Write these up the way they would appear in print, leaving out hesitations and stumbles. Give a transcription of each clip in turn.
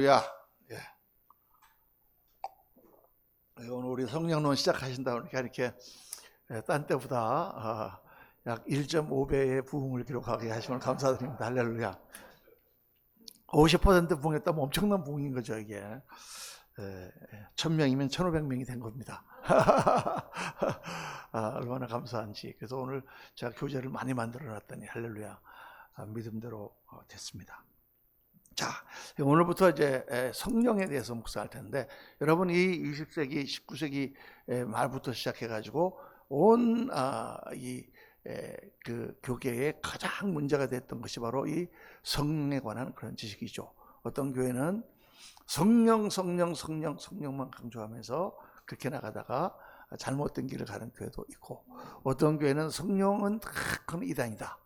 야, 예. 오늘 우리 성령론 시작하신다 보니까 이렇게 딴 때보다 약 1.5배의 부흥을 기록하게 하시면 감사드립니다. 할렐루야. 50% 부흥했다면 엄청난 부흥인 거죠, 이게. 1000명이면 1500명이 된 겁니다. 얼마나 감사한지. 그래서 오늘 제가 교재를 많이 만들어 놨더니 할렐루야. 믿음대로 됐습니다. 자, 오늘부터 이제 성령에 대해서 묵상할 텐데, 여러분 이 20세기, 19세기 말부터 시작해가지고 온 그 교계에 가장 문제가 됐던 것이 바로 이 성령에 관한 그런 지식이죠. 어떤 교회는 성령만 강조하면서 그렇게 나가다가 잘못된 길을 가는 교회도 있고, 어떤 교회는 성령은 그건 이단이다.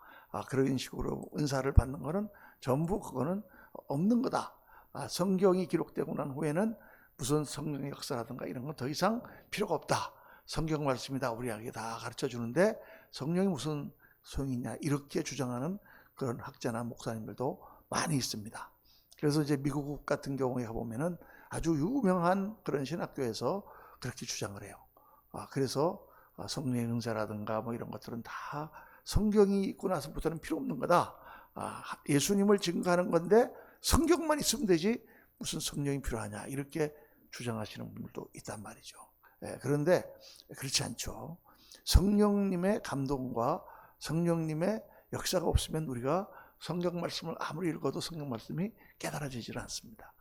그런 식으로 은사를 받는 거는 전부 그거는 없는 거다. 성경이 기록되고 난 후에는 무슨 성령의 역사라든가 이런 건 더 이상 필요가 없다. 성경 말씀이다 우리에게 다 가르쳐 주는데 성령이 무슨 소용이 있냐, 이렇게 주장하는 그런 학자나 목사님들도 많이 있습니다. 그래서 이제 미국 같은 경우에 가보면은 아주 유명한 그런 신학교에서 그렇게 주장을 해요. 그래서 성령의 은사라든가 뭐 이런 것들은 다 성경이 있고 나서부터는 필요 없는 거다. 예수님을 증거하는 건데 성경만 있으면 되지 무슨 성령이 필요하냐, 이렇게 주장하시는 분들도 있단 말이죠. 그런데 그렇지 않죠. 성령님의 감동과 성령님의 역사가 없으면 우리가 성경 말씀을 아무리 읽어도 성경 말씀이 깨달아지질 않습니다.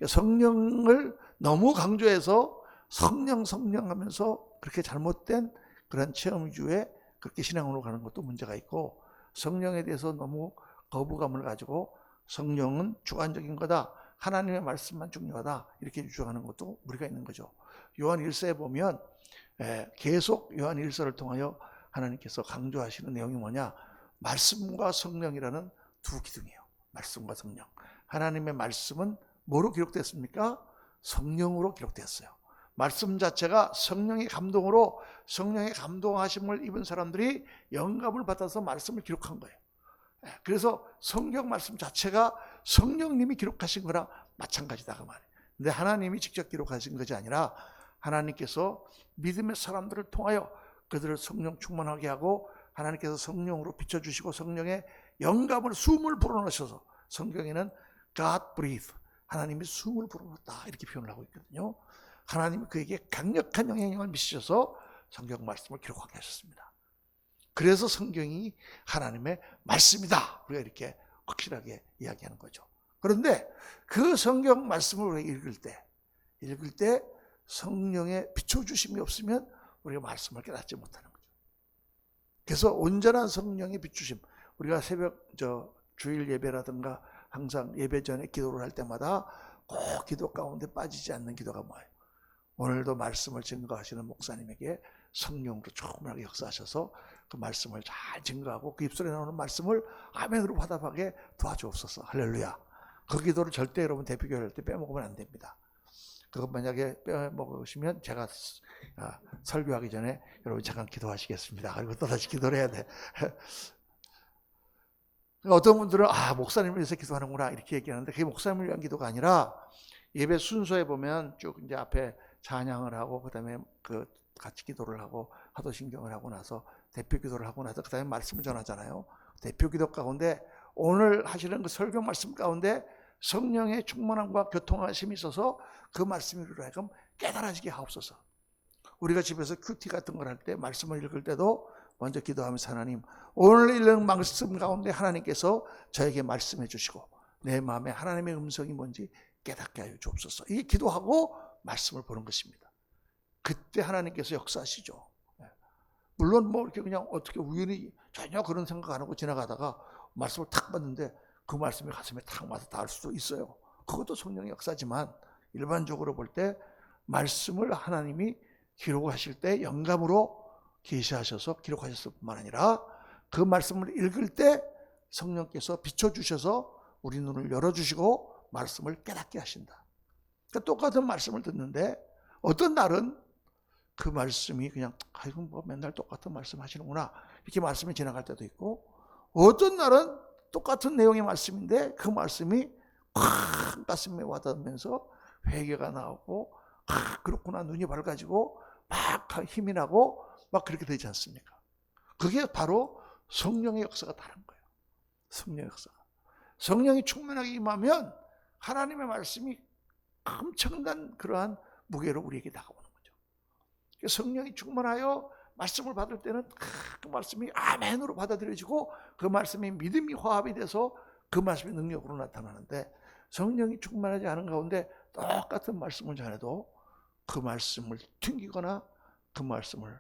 성령을 너무 강조해서 성령 하면서 그렇게 잘못된 그런 체험 위주의 그렇게 신앙으로 가는 것도 문제가 있고, 성령에 대해서 너무 거부감을 가지고 성령은 주관적인 거다, 하나님의 말씀만 중요하다, 이렇게 주장하는 것도 무리가 있는 거죠. 요한 1서에 보면 계속 요한 1서를 통하여 하나님께서 강조하시는 내용이 뭐냐, 말씀과 성령이라는 두 기둥이에요. 말씀과 성령. 하나님의 말씀은 뭐로 기록됐습니까? 성령으로 기록됐어요. 말씀 자체가 성령의 감동으로, 성령의 감동하심을 입은 사람들이 영감을 받아서 말씀을 기록한 거예요. 그래서 성경 말씀 자체가 성령님이 기록하신 거랑 마찬가지다 그 말이에요. 근데 하나님이 직접 기록하신 것이 아니라 하나님께서 믿음의 사람들을 통하여 그들을 성령 충만하게 하고 하나님께서 성령으로 비춰주시고 성령의 영감을, 숨을 불어넣으셔서, 성경에는 God breathe, 하나님이 숨을 불어넣었다 이렇게 표현을 하고 있거든요. 하나님이 그에게 강력한 영향력을 미치셔서 성경 말씀을 기록하게 하셨습니다. 그래서 성경이 하나님의 말씀이다, 우리가 이렇게 확실하게 이야기하는 거죠. 그런데 그 성경 말씀을 우리가 읽을 때 성령의 비춰주심이 없으면 우리가 말씀을 깨닫지 못하는 거죠. 그래서 온전한 성령의 비추심, 우리가 새벽 주일 예배라든가 항상 예배 전에 기도를 할 때마다 꼭 기도 가운데 빠지지 않는 기도가 뭐예요? 오늘도 말씀을 증거하시는 목사님에게 성령으로 충만하게 역사하셔서 그 말씀을 잘 증거하고 그 입술에 나오는 말씀을 아멘으로 화답하게 도와주옵소서. 할렐루야. 그 기도를 절대 여러분 대표교회 할 때 빼먹으면 안 됩니다. 그것 만약에 빼먹으시면 제가 설교하기 전에 여러분 잠깐 기도하시겠습니다. 그리고 또 다시 기도를 해야 돼. 어떤 분들은 목사님을 위해서 기도하는구나 이렇게 얘기하는데 그게 목사님을 위한 기도가 아니라, 예배 순서에 보면 쭉 이제 앞에 찬양을 하고 그다음에 같이 기도를 하고 화도신경을 하고 나서 대표 기도를 하고 나서 그다음에 말씀을 전하잖아요. 대표 기도 가운데 오늘 하시는 그 설교 말씀 가운데 성령의 충만함과 교통하심이 있어서 그 말씀이 우리로 하여금 깨달아지게 하옵소서. 우리가 집에서 큐티 같은 걸 할 때, 말씀을 읽을 때도 먼저 기도하면서 하나님, 오늘 읽는 말씀 가운데 하나님께서 저에게 말씀해 주시고 내 마음에 하나님의 음성이 뭔지 깨닫게 하여 주옵소서. 이게 기도하고 말씀을 보는 것입니다. 그때 하나님께서 역사하시죠. 물론 뭐 이렇게 그냥 어떻게 우연히 전혀 그런 생각 안 하고 지나가다가 말씀을 탁 봤는데 그 말씀이 가슴에 탁 맞아 닿을 수도 있어요. 그것도 성령의 역사지만 일반적으로 볼 때 말씀을 하나님이 기록하실 때 영감으로 계시하셔서 기록하셨을 뿐만 아니라 그 말씀을 읽을 때 성령께서 비춰주셔서 우리 눈을 열어주시고 말씀을 깨닫게 하신다. 그러니까 똑같은 말씀을 듣는데 어떤 날은 그 말씀이 그냥 이건 뭐 맨날 똑같은 말씀 하시는구나 이렇게 말씀이 지나갈 때도 있고, 어떤 날은 똑같은 내용의 말씀인데 그 말씀이 큰 가슴에 와닿으면서 회개가 나오고, 그렇구나, 눈이 밝아지고 막 힘이 나고 막 그렇게 되지 않습니까? 그게 바로 성령의 역사가 다른 거예요. 성령의 역사가. 성령이 충만하게 임하면 하나님의 말씀이 엄청난 그러한 무게로 우리에게 다가오는 거죠. 성령이 충만하여 말씀을 받을 때는 그 말씀이 아멘으로 받아들여지고 그 말씀이 믿음이 화합이 돼서 그 말씀이 능력으로 나타나는데, 성령이 충만하지 않은 가운데 똑같은 말씀을 전해도 그 말씀을 튕기거나 그 말씀을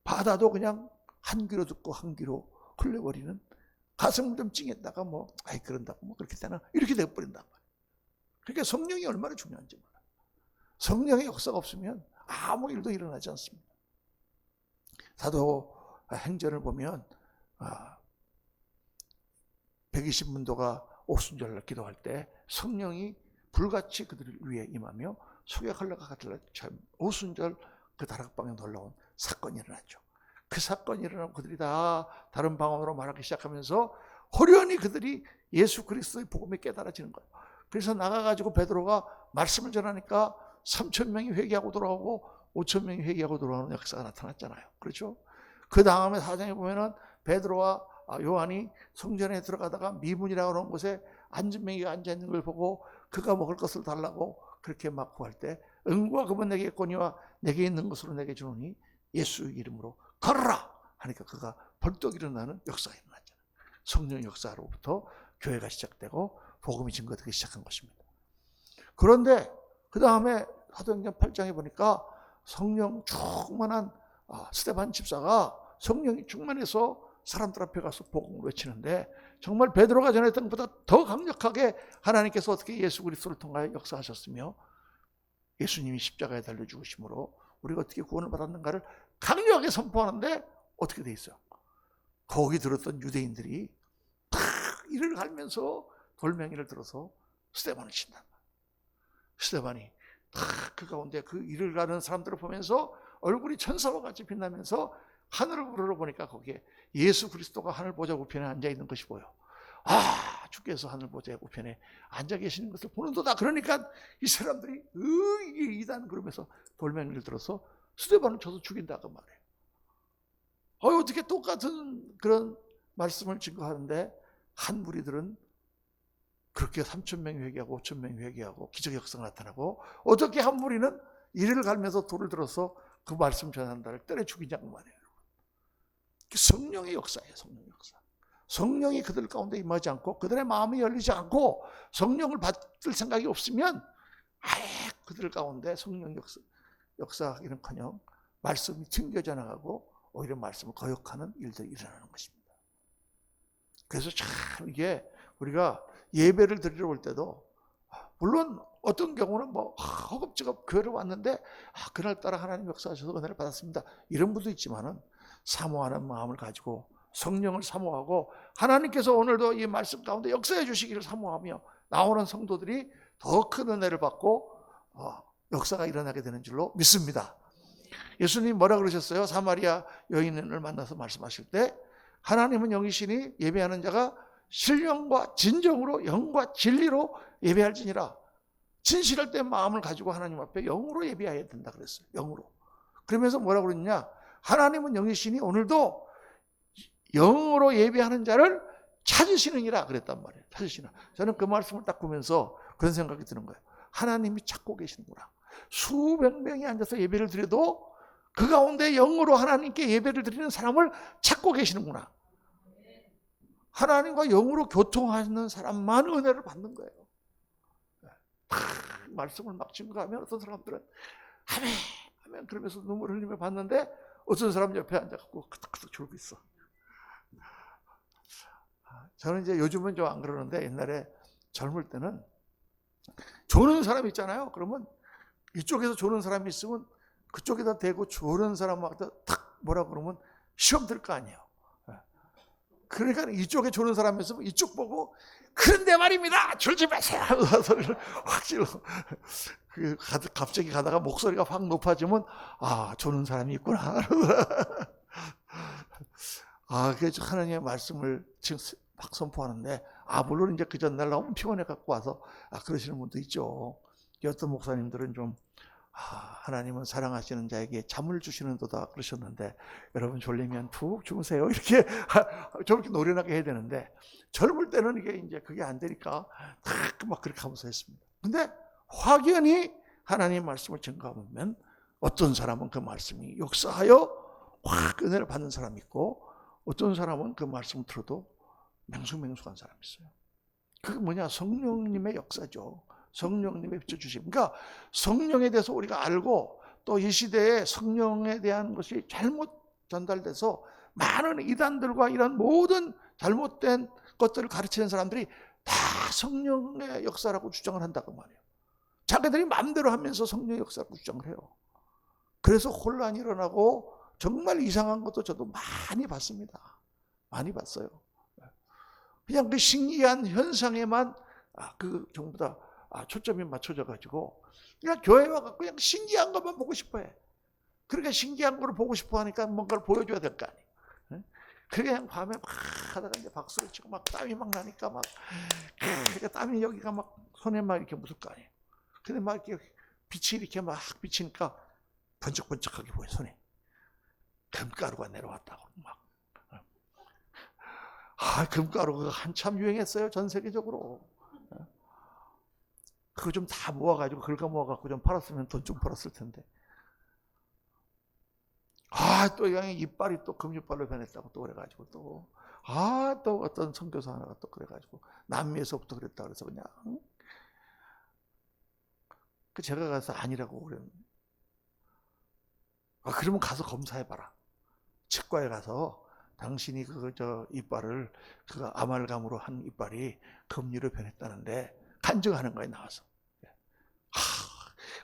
받아도 그냥 한 귀로 듣고 한 귀로 흘려버리는, 가슴을 좀 찡했다가 그런다고 그렇게 되나 이렇게 돼버린단 말이에요. 그러니까 성령이 얼마나 중요한지 몰라요. 성령의 역사가 없으면 아무 일도 일어나지 않습니다. 사도 행전을 보면 120문도가 오순절날 기도할 때 성령이 불같이 그들을 위해 임하며 소개하려고 하길래 오순절 그 다락방에 놀라운 사건이 일어났죠. 그 사건이 일어나고 그들이 다 다른 방언으로 말하기 시작하면서 호련히 그들이 예수 그리스도의 복음에 깨달아지는 거예요. 그래서 나가가지고 베드로가 말씀을 전하니까 3,000명이 회개하고 돌아오고 5,000명이 회개하고 돌아오는 역사가 나타났잖아요. 그렇죠? 그 다음에 사장에 보면은 베드로와 요한이 성전에 들어가다가 미문이라고 하는 곳에 앉은맹이가 앉아있는 걸 보고 그가 먹을 것을 달라고 그렇게 막 구할 때, 응구와 금은 내게 있거니와 내게 있는 것으로 내게 주노니 예수 이름으로 걸어라 하니까 그가 벌떡 일어나는 역사가 일어났잖아요. 성령 역사로부터 교회가 시작되고 복음이 증거되기 시작한 것입니다. 그런데 그 다음에 사도행전 8장에 보니까 성령 충만한 스데반 집사가 성령이 충만해서 사람들 앞에 가서 복음을 외치는데, 정말 베드로가 전했던 것보다 더 강력하게 하나님께서 어떻게 예수 그리스도를 통하여 역사하셨으며 예수님이 십자가에 달려 죽으심으로 우리가 어떻게 구원을 받았는가를 강력하게 선포하는데 어떻게 돼 있어요? 거기 들었던 유대인들이 탁 이를 갈면서 돌멩이를 들어서 스데반을 친단 말이에요. 스데반이 탁 그 가운데 그 이를 가는 사람들을 보면서 얼굴이 천사와 같이 빛나면서 하늘을 우러러보니까 거기에 예수 그리스도가 하늘 보좌 우편에 앉아있는 것이 보여. 주께서 하늘 보좌 우편에 앉아 계시는 것을 보는도다. 그러니까 이 사람들이 이게 이단 그러면서 돌멩이를 들어서 스데반을 쳐서 죽인다고 말해요. 어떻게 똑같은 그런 말씀을 증거하는데 한 무리들은 그렇게 3,000명이 회개하고 5,000명이 회개하고 기적의 역사가 나타나고, 어떻게 한 무리는 이를 갈면서 돌을 들어서 그 말씀 전한다를 때려 죽이냐고 말해요. 성령의 역사예요. 성령의 역사. 성령이 그들 가운데 임하지 않고 그들의 마음이 열리지 않고 성령을 받을 생각이 없으면 아예 그들 가운데 성령 역사하기는커녕 말씀이 튕겨져 나가고 오히려 말씀을 거역하는 일들이 일어나는 것입니다. 그래서 참 이게 우리가 예배를 드리러 올 때도, 물론 어떤 경우는 허겁지겁 교회를 왔는데 그날따라 하나님 역사하셔서 은혜를 받았습니다, 이런 분도 있지만은 사모하는 마음을 가지고 성령을 사모하고 하나님께서 오늘도 이 말씀 가운데 역사해 주시기를 사모하며 나오는 성도들이 더 큰 은혜를 받고 역사가 일어나게 되는 줄로 믿습니다. 예수님 뭐라 그러셨어요? 사마리아 여인을 만나서 말씀하실 때, 하나님은 영이시니 예배하는 자가 신령과 진정으로 영과 진리로 예배할지니라. 진실할 때 마음을 가지고 하나님 앞에 영으로 예배해야 된다 그랬어요. 영으로. 그러면서 뭐라고 그랬냐? 하나님은 영이시니 오늘도 영으로 예배하는 자를 찾으시느니라 그랬단 말이에요. 찾으시나. 저는 그 말씀을 딱 보면서 그런 생각이 드는 거예요. 하나님이 찾고 계시는구나. 수백 명이 앉아서 예배를 드려도 그 가운데 영으로 하나님께 예배를 드리는 사람을 찾고 계시는구나. 하나님과 영으로 교통하는 사람만 은혜를 받는 거예요. 말씀을 막 증거하면 어떤 사람들은 아멘 그러면서 눈물을 흘리며 봤는데, 어떤 사람 옆에 앉아갖고 끄덕끄덕 졸고 있어. 저는 이제 요즘은 좀 안 그러는데, 옛날에 젊을 때는 조는 사람 있잖아요. 그러면 이쪽에서 조는 사람이 있으면 그쪽에다 대고 조는 사람한테 탁 뭐라 그러면 시험 들 거 아니에요. 그러니까 이쪽에 조는 사람이 있으면 이쪽 보고 그런데 말입니다, 졸지 마세요 하면서 소리를 확 질러. 갑자기 가다가 목소리가 확 높아지면 조는 사람이 있구나. 그래서 하나님의 말씀을 지금 막 선포하는데 물론 이제 그 전날 너무 피곤해 갖고 와서 그러시는 분도 있죠. 어떤 목사님들은 좀 하나님은 사랑하시는 자에게 잠을 주시는도다 그러셨는데, 여러분 졸리면 푹 주무세요 이렇게 저렇게 노련하게 해야 되는데, 젊을 때는 이게 이제 그게 안 되니까 막 그렇게 하면서 했습니다. 근데 확연히 하나님의 말씀을 증거하면 어떤 사람은 그 말씀이 역사하여 확 은혜를 받는 사람이 있고, 어떤 사람은 그 말씀을 들어도 맹수맹수한 사람이 있어요. 그게 뭐냐? 성령님의 역사죠. 성령님의 비춰주심. 그러니까 성령에 대해서 우리가 알고 또 이 시대에 성령에 대한 것이 잘못 전달돼서 많은 이단들과 이런 모든 잘못된 것들을 가르치는 사람들이 다 성령의 역사라고 주장을 한다고 말이에요. 자기들이 마음대로 하면서 성령의 역사라고 주장을 해요. 그래서 혼란이 일어나고 정말 이상한 것도 저도 많이 봤습니다. 많이 봤어요. 그냥 그 신기한 현상에만 전부 다 초점이 맞춰져 가지고 그냥 교회 와서 그냥 신기한 것만 보고 싶어해. 그러니까 신기한 걸 보고 싶어 하니까 뭔가를 보여줘야 될 거 아니에요. 그냥 밤에 막 하다가 이제 박수를 치고 막 땀이 막 나니까 막 그러니까 땀이 여기가 막 손에 막 이렇게 묻을 거 아니에요. 근데 막 이렇게 빛이 이렇게 막 비치니까 번쩍번쩍하게 보여 손에. 금가루가 내려왔다고 막. 금가루가 한참 유행했어요, 전 세계적으로. 그거 좀 다 모아가지고 긁어 모아갖고 좀 팔았으면 돈 좀 벌었을 텐데. 또 양의 이빨이 또 금이빨로 변했다고 또 그래가지고 또 어떤 선교사 하나가 또 그래가지고 남미에서부터 그랬다 그래서 그냥 제가 가서 아니라고 그랬는데, 그러면 가서 검사해봐라. 치과에 가서 당신이 이빨을 아말감으로 한 이빨이 금리로 변했다는데 간증하는 거에 나와서.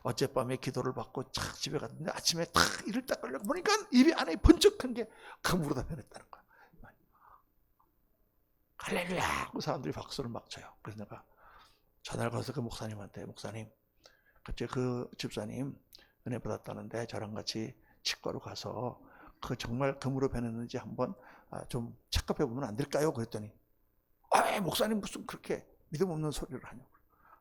어젯밤에 기도를 받고 집에 갔는데 아침에 이를 딱 걸려 보니까 입이 안에 번쩍한 게 금으로 다 변했다는 거야. 할렐루야 하고 사람들이 박수를 막 쳐요. 그래서 내가 전화를 걸어서 그 목사님한테, 목사님, 그때 그 집사님 은혜 받았다는데 저랑 같이 치과로 가서 정말 금으로 변했는지 한번 좀 체크해 보면 안 될까요? 그랬더니 목사님 무슨 그렇게 믿음 없는 소리를 하냐고.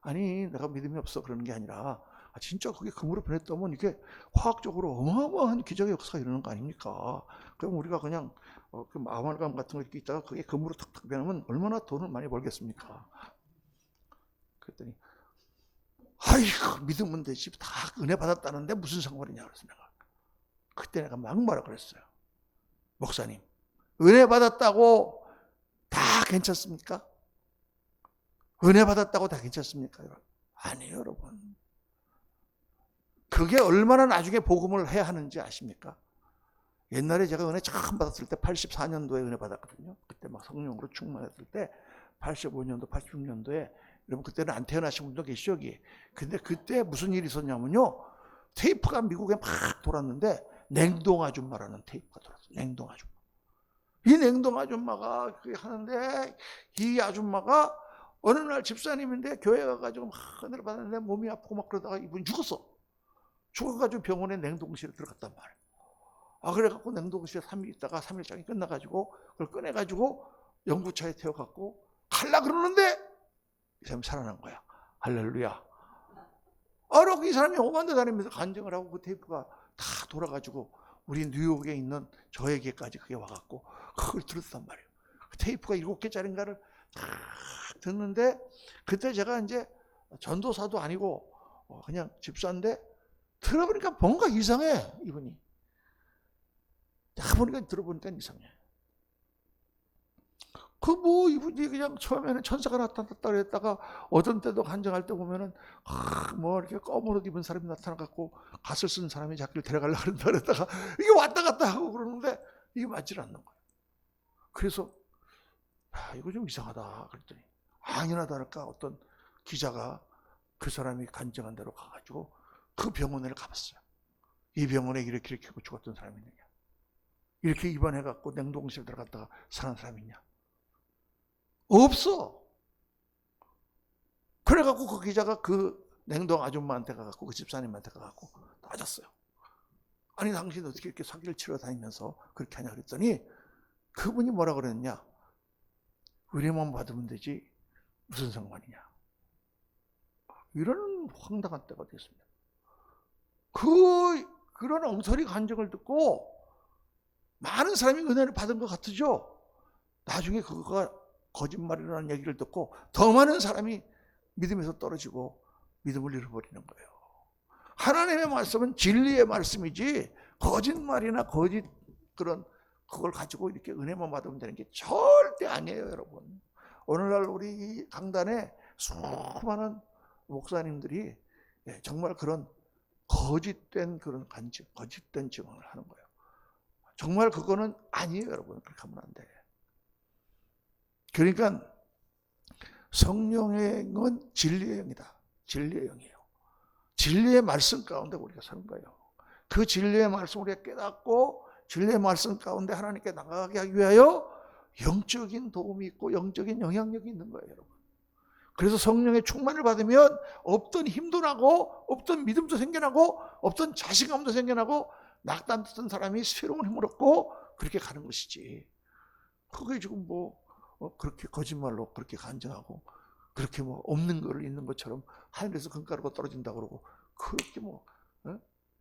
아니, 내가 믿음이 없어 그러는 게 아니라 진짜 그게 금으로 변했다면 이게 화학적으로 어마어마한 기적의 역사가 일어나는 거 아닙니까? 그럼 우리가 그냥 그 아말감 같은 거 이렇게 있다가 그게 금으로 탁탁 변하면 얼마나 돈을 많이 벌겠습니까? 그랬더니 아이고, 믿으면 되지, 다 은혜 받았다는데 무슨 상관이냐 그래서 그때 내가 막 뭐라 그랬어요. 목사님, 은혜 받았다고 다 괜찮습니까? 은혜 받았다고 다 괜찮습니까? 아니에요, 여러분. 그게 얼마나 나중에 복음을 해야 하는지 아십니까? 옛날에 제가 은혜 처음 받았을 때 84년도에 은혜 받았거든요. 그때 막 성령으로 충만했을 때 85년도, 86년도에, 여러분 그때는 안 태어나신 분도 계시죠, 여기. 근데 그때 무슨 일이 있었냐면요. 테이프가 미국에 막 돌았는데 냉동 아줌마라는 테이프가 돌았어요. 냉동 아줌마. 이 냉동 아줌마가 하는데, 이 아줌마가 어느 날 집사님인데 교회 가가지고 막 은혜를 받았는데 몸이 아프고 막 그러다가 이분이 죽었어. 죽어가지고 병원에 냉동실에 들어갔단 말이에요. 그래갖고 냉동실에 3일 있다가 3일장이 끝나가지고 그걸 꺼내가지고 연구차에 태워갖고 갈라 그러는데 이 사람이 살아난 거야. 할렐루야. 그러고 이 사람이 오만대 다니면서 간증을 하고 그 테이프가 다 돌아가지고 우리 뉴욕에 있는 저에게까지 그게 와갖고 그걸 들었단 말이에요. 그 테이프가 7개짜리인가를 다 듣는데, 그때 제가 이제 전도사도 아니고 그냥 집사인데 들어보니까 뭔가 이상해, 이분이. 들어보니까 이상해. 이분이 그냥 처음에는 천사가 나타났다 그랬다가 어떤 때도 간증할 때 보면은 이렇게 검은 옷 입은 사람이 나타나갖고 갓을 쓴 사람이 자기를 데려가려고 그런다 그랬다가 이게 왔다 갔다 하고 그러는데 이게 맞질 않는 거예요. 그래서 이거 좀 이상하다 그랬더니 아니나 다를까 어떤 기자가 그 사람이 간증한 대로 가가지고 그 병원에 가봤어요. 이 병원에 이렇게 죽었던 사람이 있느냐, 이렇게 입원해갖고 냉동실 들어갔다가 사는 사람이 있냐, 없어. 그래갖고 그 기자가 그 냉동 아줌마한테 가갖고 그 집사님한테 가갖고 따졌어요. 아니, 당신 어떻게 이렇게 사기를 치러 다니면서 그렇게 하냐 그랬더니 그분이 뭐라 그랬냐, 은혜만 받으면 되지 무슨 상관이냐. 이런 황당한 때가 됐습니다. 그런 엉터리 간증을 듣고 많은 사람이 은혜를 받은 것 같으죠. 나중에 그거가 거짓말이라는 얘기를 듣고 더 많은 사람이 믿음에서 떨어지고 믿음을 잃어버리는 거예요. 하나님의 말씀은 진리의 말씀이지 거짓말이나 거짓 그걸 가지고 이렇게 은혜만 받으면 되는 게 절대 아니에요, 여러분. 오늘날 우리 강단에 수많은 목사님들이 정말 그런 거짓된 그런 간증, 거짓된 증언을 하는 거예요. 정말 그거는 아니에요, 여러분. 그렇게 하면 안 돼. 그러니까 성령의 영은 진리의 영이다. 진리의 영이에요. 진리의 말씀 가운데 우리가 사는 거예요. 그 진리의 말씀을 우리가 깨닫고 진리의 말씀 가운데 하나님께 나가게 하기 위하여 영적인 도움이 있고 영적인 영향력이 있는 거예요, 여러분. 그래서 성령의 충만을 받으면 없던 힘도 나고 없던 믿음도 생겨나고 없던 자신감도 생겨나고 낙담했던 사람이 새로운 힘을 얻고 그렇게 가는 것이지. 그게 지금 그렇게 거짓말로 그렇게 간증하고 그렇게 없는 거를 있는 것처럼 하늘에서 금가루가 떨어진다고 그러고 그렇게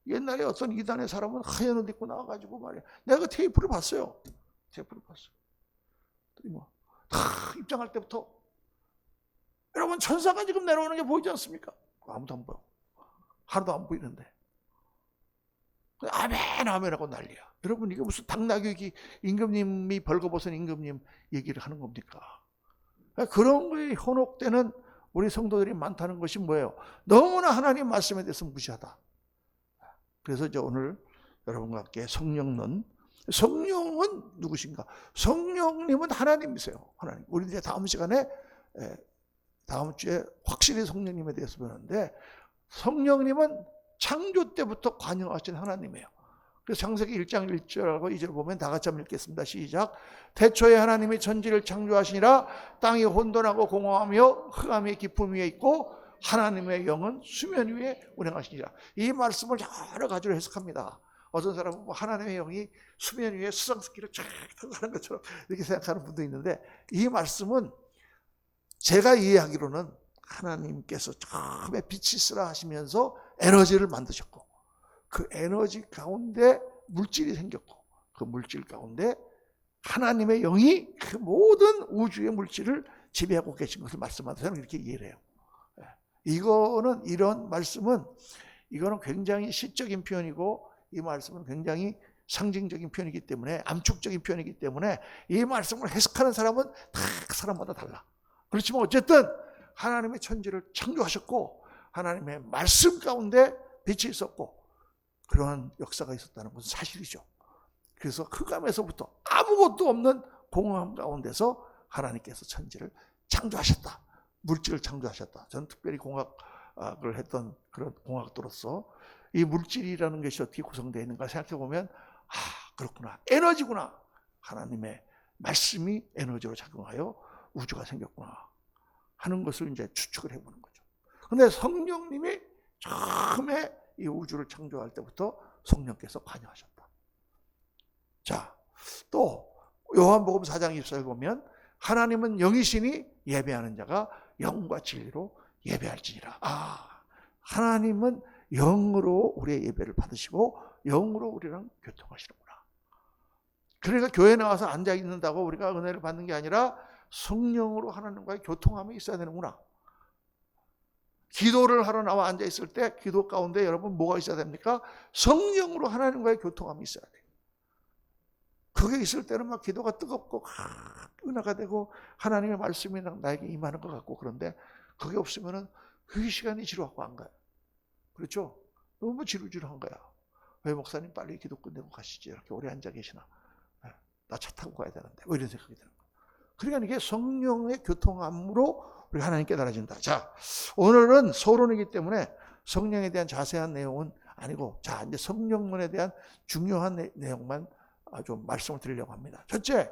옛날에 어떤 이단의 사람은 하얀 옷 입고 나와가지고 말이야. 내가 그 테이프를 봤어요. 테이프를 봤어요. 다 입장할 때부터 여러분 천사가 지금 내려오는 게 보이지 않습니까? 아무도 안 보여. 하나도 안 보이는데. 아멘 아멘 하고 난리야. 여러분 이게 무슨 당나귀 임금님이 벌거벗은 임금님 얘기를 하는 겁니까? 그런 거에 현혹되는 우리 성도들이 많다는 것이 뭐예요? 너무나 하나님 말씀에 대해서 무시하다. 그래서 이제 오늘 여러분과 함께 성령은 누구신가? 성령님은 하나님이세요. 하나님. 우리 이제 다음 시간에 다음 주에 확실히 성령님에 대해서 배우는데 성령님은 창조 때부터 관여하신 하나님이에요. 그래서 창세기 1장 1절하고 2절 보면 다 같이 한번 읽겠습니다. 시작. 태초에 하나님이 천지를 창조하시니라 땅이 혼돈하고 공허하며 흑암이 깊음 위에 있고 하나님의 영은 수면 위에 운행하시니라. 이 말씀을 여러 가지로 해석합니다. 어떤 사람은 하나님의 영이 수면 위에 수상스키를 쫙 타고 가는 것처럼 이렇게 생각하는 분도 있는데 이 말씀은 제가 이해하기로는 하나님께서 처음에 빛이 있으라 하시면서 에너지를 만드셨고 그 에너지 가운데 물질이 생겼고 그 물질 가운데 하나님의 영이 그 모든 우주의 물질을 지배하고 계신 것을 말씀하면서 저는 이렇게 이해를 해요. 이런 말씀은 이거는 굉장히 시적인 표현이고 이 말씀은 굉장히 상징적인 표현이기 때문에 암축적인 표현이기 때문에 이 말씀을 해석하는 사람은 다 사람마다 달라. 그렇지만 어쨌든 하나님의 천지를 창조하셨고 하나님의 말씀 가운데 빛이 있었고 그러한 역사가 있었다는 것은 사실이죠. 그래서 흑암에서부터 아무것도 없는 공허함 가운데서 하나님께서 천지를 창조하셨다. 물질을 창조하셨다. 저는 특별히 공학을 했던 그런 공학도로서 이 물질이라는 것이 어떻게 구성되어 있는가 생각해 보면 그렇구나. 에너지구나. 하나님의 말씀이 에너지로 작용하여 우주가 생겼구나 하는 것을 이제 추측을 해보는 거죠. 그런데 성령님이 처음에 이 우주를 창조할 때부터 성령께서 관여하셨다. 자, 또 요한복음 4장 24절 보면 하나님은 영이시니 예배하는 자가 영과 진리로 예배할지니라. 하나님은 영으로 우리의 예배를 받으시고 영으로 우리랑 교통하시는구나. 그러니까 교회 나와서 앉아 있는다고 우리가 은혜를 받는 게 아니라 성령으로 하나님과의 교통함이 있어야 되는구나. 기도를 하러 나와 앉아 있을 때 기도 가운데 여러분 뭐가 있어야 됩니까? 성령으로 하나님과의 교통함이 있어야 돼요. 그게 있을 때는 막 기도가 뜨겁고 은혜가 되고 하나님의 말씀이 나에게 임하는 것 같고 그런데 그게 없으면은 그 시간이 지루하고 안 가요. 그렇죠? 너무 지루지루한 거야. 왜 목사님 빨리 기도 끝내고 가시지? 이렇게 오래 앉아 계시나? 나 차 타고 가야 되는데. 뭐 이런 생각이 드는 거예요. 그러니까 이게 성령의 교통함으로 우리 하나님 깨달아진다. 자, 오늘은 서론이기 때문에 성령에 대한 자세한 내용은 아니고, 자, 이제 성령론에 대한 중요한 내용만 좀 말씀을 드리려고 합니다. 첫째,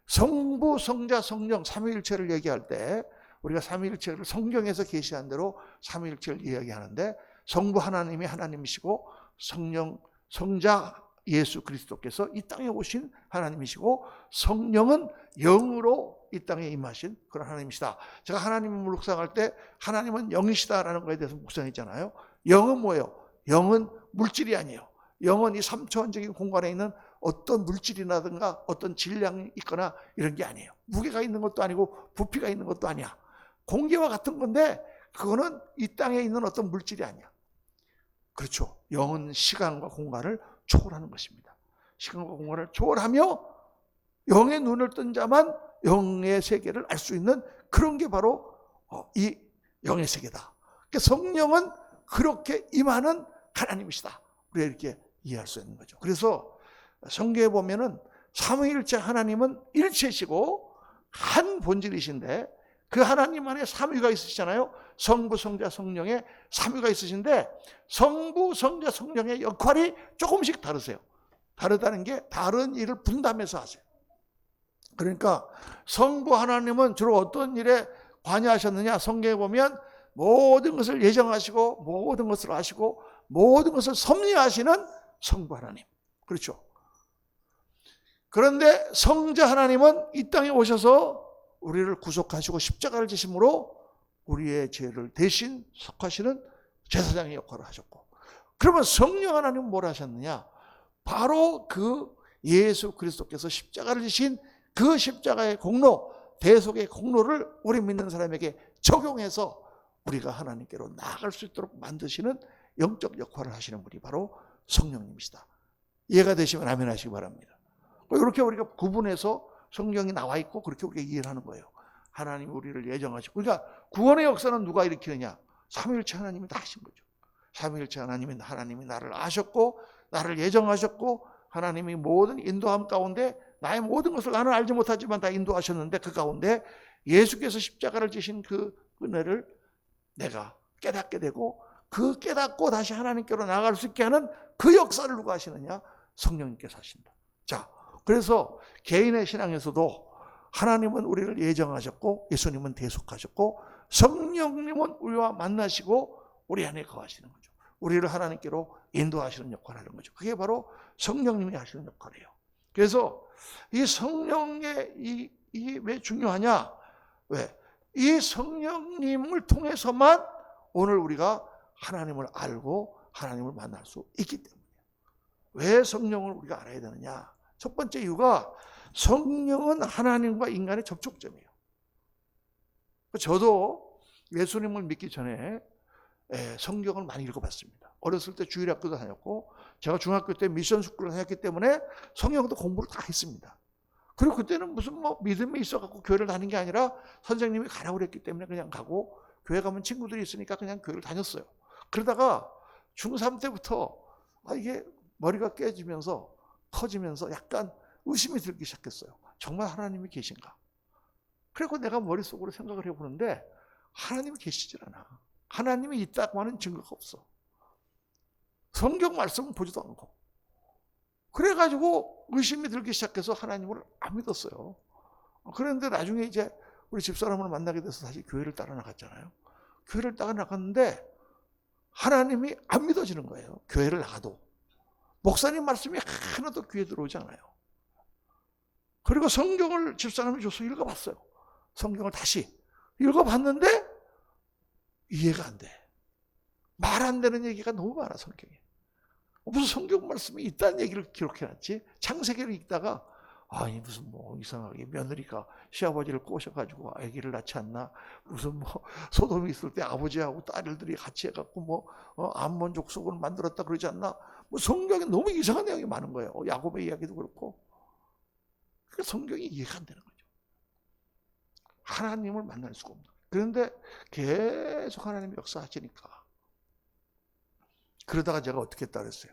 성부, 성자, 성령, 삼위일체를 얘기할 때 우리가 삼위일체를 성경에서 계시한 대로 삼위일체를 이야기하는데 성부 하나님이 하나님이시고 성령, 성자 예수 그리스도께서 이 땅에 오신 하나님이시고 성령은 영으로 이 땅에 임하신 그런 하나님이시다. 제가 하나님을 묵상할 때 하나님은 영이시다라는 거에 대해서 묵상했잖아요. 영은 뭐예요? 영은 물질이 아니에요. 영은 이 3차원적인 공간에 있는 어떤 물질이라든가 어떤 질량이 있거나 이런 게 아니에요. 무게가 있는 것도 아니고 부피가 있는 것도 아니야. 공기와 같은 건데 그거는 이 땅에 있는 어떤 물질이 아니야. 그렇죠. 영은 시간과 공간을 초월하는 것입니다. 시간과 공간을 초월하며 영의 눈을 뜬 자만 영의 세계를 알 수 있는 그런 게 바로 이 영의 세계다. 그러니까 성령은 그렇게 임하는 하나님이시다. 우리가 이렇게 이해할 수 있는 거죠. 그래서 성경에 보면은 삼위일체 하나님은 일체시고 한 본질이신데 그 하나님 안에 삼위가 있으시잖아요. 성부, 성자, 성령의 삼위가 있으신데 성부, 성자, 성령의 역할이 조금씩 다르세요. 다르다는 게 다른 일을 분담해서 하세요. 그러니까 성부 하나님은 주로 어떤 일에 관여하셨느냐? 성경에 보면 모든 것을 예정하시고 모든 것을 아시고 모든 것을 섭리하시는 성부 하나님. 그렇죠. 그런데 성자 하나님은 이 땅에 오셔서 우리를 구속하시고 십자가를 지심으로 우리의 죄를 대신 속하시는 제사장의 역할을 하셨고, 그러면 성령 하나님은 뭘 하셨느냐? 바로 그 예수 그리스도께서 십자가를 지신 그 십자가의 공로, 대속의 공로를 우리 믿는 사람에게 적용해서 우리가 하나님께로 나아갈 수 있도록 만드시는 영적 역할을 하시는 분이 바로 성령님이시다. 이해가 되시면 아멘 하시기 바랍니다. 이렇게 우리가 구분해서 성경이 나와 있고 그렇게 우리가 이해를 하는 거예요. 하나님이 우리를 예정하시고, 그러니까 구원의 역사는 누가 일으키느냐? 삼위일체 하나님이 다 하신 거죠. 삼위일체 하나님이 나를 아셨고 나를 예정하셨고 하나님이 모든 인도함 가운데 나의 모든 것을 나는 알지 못하지만 다 인도하셨는데 그 가운데 예수께서 십자가를 지신 그 은혜를 내가 깨닫게 되고 그 깨닫고 다시 하나님께로 나아갈 수 있게 하는 그 역사를 누가 하시느냐? 성령님께서 하신다. 자, 그래서 개인의 신앙에서도 하나님은 우리를 예정하셨고 예수님은 대속하셨고 성령님은 우리와 만나시고 우리 안에 거하시는 거죠. 우리를 하나님께로 인도하시는 역할을 하는 거죠. 그게 바로 성령님이 하시는 역할이에요. 그래서 이 성령의 이게 왜 중요하냐? 왜? 이 성령님을 통해서만 오늘 우리가 하나님을 알고 하나님을 만날 수 있기 때문이에요. 왜 성령을 우리가 알아야 되느냐? 첫 번째 이유가 성령은 하나님과 인간의 접촉점이에요. 저도 예수님을 믿기 전에 성경을 많이 읽어봤습니다. 어렸을 때 주일학교도 다녔고 제가 중학교 때 미션 스쿨을 다녔기 때문에 성경도 공부를 다 했습니다. 그리고 그때는 무슨 믿음이 있어갖고 교회를 다니는 게 아니라 선생님이 가라고 그랬기 때문에 그냥 가고 교회 가면 친구들이 있으니까 그냥 교회를 다녔어요. 그러다가 중3 때부터 이게 머리가 깨지면서 커지면서 약간 의심이 들기 시작했어요. 정말 하나님이 계신가? 그리고 내가 머릿속으로 생각을 해보는데 하나님이 계시질 않아. 하나님이 있다고 하는 증거가 없어. 성경 말씀은 보지도 않고. 그래가지고 의심이 들기 시작해서 하나님을 안 믿었어요. 그런데 나중에 이제 우리 집사람을 만나게 돼서 다시 교회를 따라 나갔잖아요. 교회를 따라 나갔는데 하나님이 안 믿어지는 거예요. 교회를 나가도. 목사님 말씀이 하나도 귀에 들어오지 않아요. 그리고 성경을 집사람이 줘서 읽어봤어요. 성경을 다시 읽어봤는데 이해가 안 돼. 말 안 되는 얘기가 너무 많아, 성경에. 무슨 성경 말씀이 있다는 얘기를 기록해놨지. 창세기를 읽다가 무슨 이상하게 며느리가 시아버지를 꼬셔가지고 아기를 낳지 않나. 무슨 소돔이 있을 때 아버지하고 딸들이 같이 해갖고 암몬 족속을 만들었다 그러지 않나. 성경에 너무 이상한 내용이 많은 거예요. 야곱의 이야기도 그렇고. 그러니까 성경이 이해가 안 되는 거죠. 하나님을 만날 수가 없는 거예요. 그런데 계속 하나님이 역사하시니까. 그러다가 제가 어떻게 했다 그랬어요.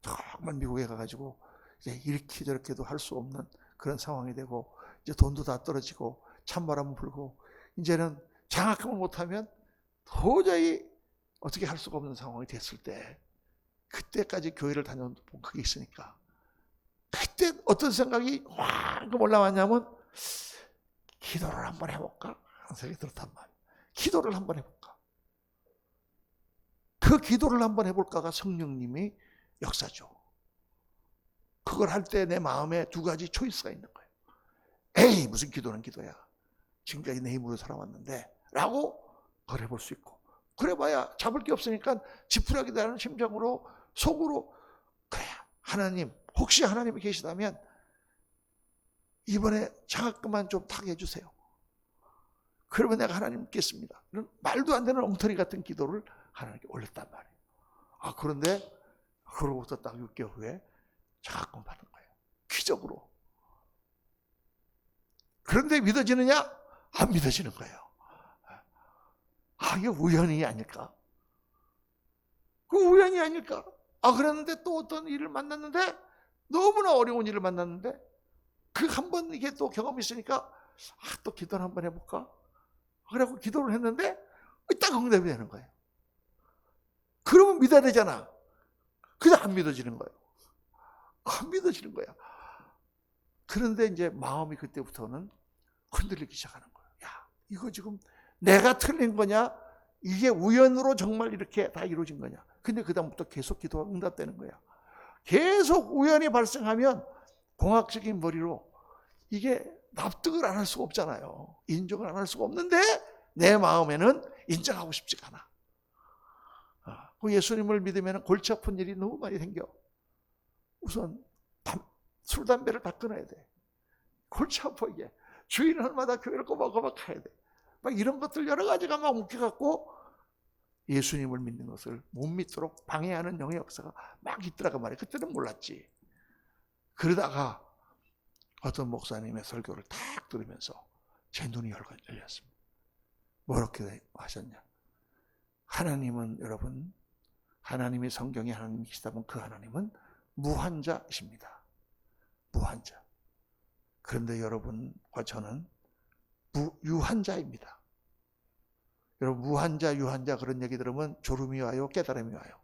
정말 미국에 가가지고 이제 이렇게 저렇게도 할 수 없는 그런 상황이 되고 이제 돈도 다 떨어지고 찬바람 불고 이제는 장학금을 못하면 도저히 어떻게 할 수가 없는 상황이 됐을 때 그때까지 교회를 다녀본 그게 있으니까 그때 어떤 생각이 확 올라왔냐면 기도를 한번 해볼까? 하는 생각이 들었단 말이에요. 기도를 한번 해볼까? 그 기도를 한번 해볼까가 성령님이 역사죠. 그걸 할 때 내 마음에 두 가지 초이스가 있는 거예요. 에이 무슨 기도는 기도야. 지금까지 내 힘으로 살아왔는데 라고 그래 볼 수 있고, 그래봐야 잡을 게 없으니까 지푸라기다라는 심정으로 속으로 그래, 하나님 혹시 하나님이 계시다면 이번에 장학금만 좀 타게 해주세요. 그러면 내가 하나님 믿겠습니다. 이런 말도 안 되는 엉터리 같은 기도를 하나님께 올렸단 말이에요. 그런데 그로부터 딱 6개월 후에 장학금 받은 거예요. 기적으로. 그런데 믿어지느냐? 안 믿어지는 거예요. 이게 우연이 아닐까? 그 우연이 아닐까? 그랬는데 또 어떤 일을 만났는데, 너무나 어려운 일을 만났는데, 그 한 번 이게 또 경험이 있으니까, 또 기도를 한번 해볼까? 그래갖고 기도를 했는데, 딱 응답이 되는 거예요. 그러면 믿어야 되잖아. 그냥 안 믿어지는 거예요. 안 믿어지는 거야. 그런데 이제 마음이 그때부터는 흔들리기 시작하는 거예요. 야, 이거 지금 내가 틀린 거냐? 이게 우연으로 정말 이렇게 다 이루어진 거냐? 근데 그다음부터 계속 기도가 응답되는 거야. 계속 우연이 발생하면 공학적인 머리로 이게 납득을 안 할 수가 없잖아요. 인정을 안 할 수가 없는데 내 마음에는 인정하고 싶지가 않아. 예수님을 믿으면 골치 아픈 일이 너무 많이 생겨. 우선 술, 담배를 다 끊어야 돼. 골치 아파 이게. 주일날마다 교회를 꼬박꼬박 가야 돼. 막 이런 것들 여러 가지가 막 묶여갖고 예수님을 믿는 것을 못 믿도록 방해하는 영의 역사가 막 있더라고 말이야. 그때는 몰랐지. 그러다가 어떤 목사님의 설교를 탁 들으면서 제 눈이 열렸습니다. 뭐렇게 하셨냐? 하나님은 여러분, 하나님이 성경에 하나님이시다면 그 하나님은 무한자이십니다. 무한자. 그런데 여러분과 저는 유한자입니다. 여러분, 무한자, 유한자 그런 얘기 들으면 졸음이 와요? 깨달음이 와요?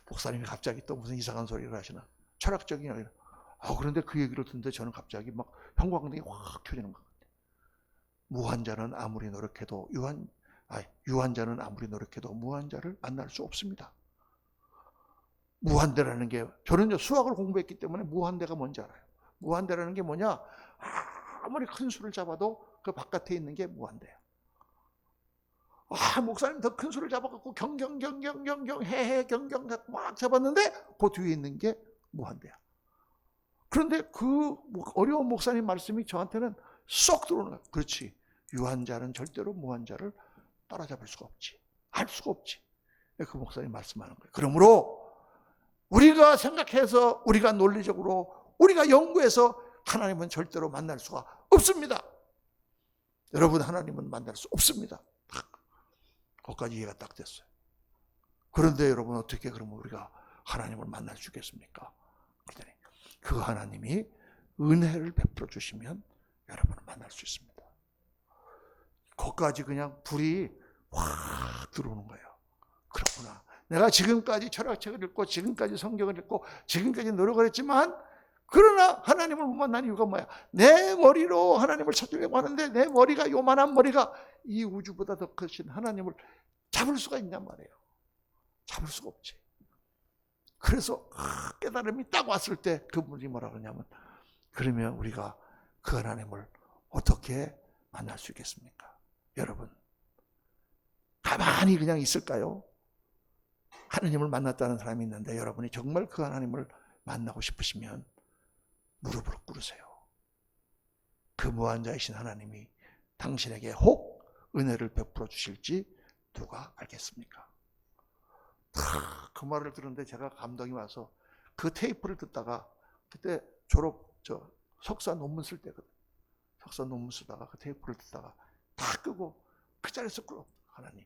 목사님이 갑자기 또 무슨 이상한 소리를 하시나? 철학적인 얘기를. 그런데 그 얘기를 듣는데 저는 갑자기 막 형광등이 확 켜지는 것 같아요. 무한자는 아무리 노력해도 유한자는 아무리 노력해도 무한자를 만날 수 없습니다. 무한대라는 게, 저는 수학을 공부했기 때문에 무한대가 뭔지 알아요. 무한대라는 게 뭐냐? 아무리 큰 수를 잡아도 그 바깥에 있는 게 무한대야. 목사님 더 큰 수를 잡아갖고 경경 해경경 막 잡았는데 그 뒤에 있는 게 무한대야. 그런데 그 어려운 목사님 말씀이 저한테는 쏙 들어오는 거야. 그렇지. 유한자는 절대로 무한자를 따라잡을 수가 없지. 알 수가 없지. 그 목사님 말씀하는 거예요. 그러므로 우리가 생각해서, 우리가 논리적으로, 우리가 연구해서 하나님은 절대로 만날 수가 없습니다. 여러분, 하나님은 만날 수 없습니다. 거기까지 이해가 딱 됐어요. 그런데 여러분, 어떻게 그러면 우리가 하나님을 만날 수 있겠습니까? 그랬더니 그 하나님이 은혜를 베풀어 주시면 여러분을 만날 수 있습니다. 거기까지 그냥 불이 확 들어오는 거예요. 그렇구나. 내가 지금까지 철학책을 읽고 지금까지 성경을 읽고 지금까지 노력을 했지만, 그러나 하나님을 못 만난 이유가 뭐야? 내 머리로 하나님을 찾으려고 하는데 내 머리가, 요만한 머리가 이 우주보다 더 크신 하나님을 잡을 수가 있냔 말이에요. 잡을 수가 없지. 그래서 깨달음이 딱 왔을 때 그분이 뭐라 그러냐면, 그러면 우리가 그 하나님을 어떻게 만날 수 있겠습니까? 여러분, 가만히 그냥 있을까요? 하나님을 만났다는 사람이 있는데 여러분이 정말 그 하나님을 만나고 싶으시면 무릎을 꿇으세요. 그 무한자이신 하나님이 당신에게 혹 은혜를 베풀어 주실지 누가 알겠습니까? 그 말을 들었는데 제가 감동이 와서 그 테이프를 듣다가, 그때 석사 논문 쓸 때거든. 석사 논문 쓰다가 그 테이프를 듣다가 다 끄고 그 자리에서 꿇어. 하나님,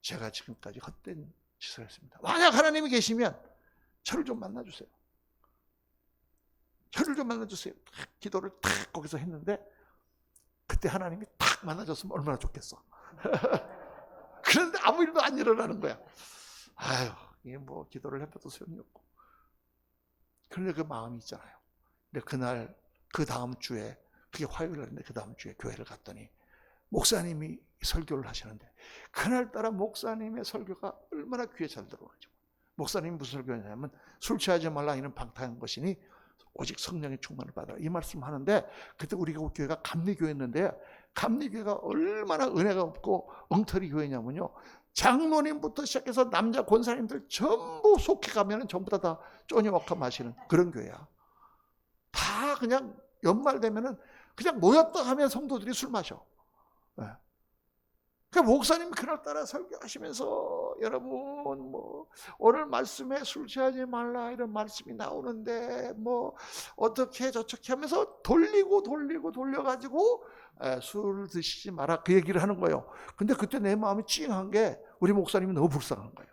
제가 지금까지 헛된 짓을 했습니다. 만약 하나님이 계시면 저를 좀 만나주세요. 저를 좀 만나주세요. 기도를 탁 거기서 했는데 그때 하나님이 탁 만나줬으면 얼마나 좋겠어. 그런데 아무 일도 안 일어나는 거야. 이게 뭐 기도를 해봐도 소용이 없고. 그런데 그 마음이 있잖아요. 근데 그날, 그 다음 주에, 그게 화요일 날인데 그 다음 주에 교회를 갔더니 목사님이 설교를 하시는데, 그날따라 목사님의 설교가 얼마나 귀에 잘 들어오는지. 목사님이 무슨 설교냐면, 술 취하지 말라 이는 방탕한 것이니 오직 성령의 충만을 받아라. 이 말씀 하는데 그때 우리가 교회가 감리교회였는데 감리교회가 얼마나 은혜가 없고 엉터리 교회냐면요. 장로님부터 시작해서 남자 권사님들 전부 속해 가면 전부 다 쪼니워카 마시는 그런 교회야. 다 그냥 연말 되면은 그냥 모였다 하면 성도들이 술 마셔. 네. 그러니까 목사님 그날따라 설교하시면서 여러분 뭐 오늘 말씀에 술 취하지 말라 이런 말씀이 나오는데 뭐 어떻게 저렇게 하면서 돌려가지고 술 드시지 마라 그 얘기를 하는 거예요. 근데 그때 내 마음이 찡한 게 우리 목사님이 너무 불쌍한 거예요.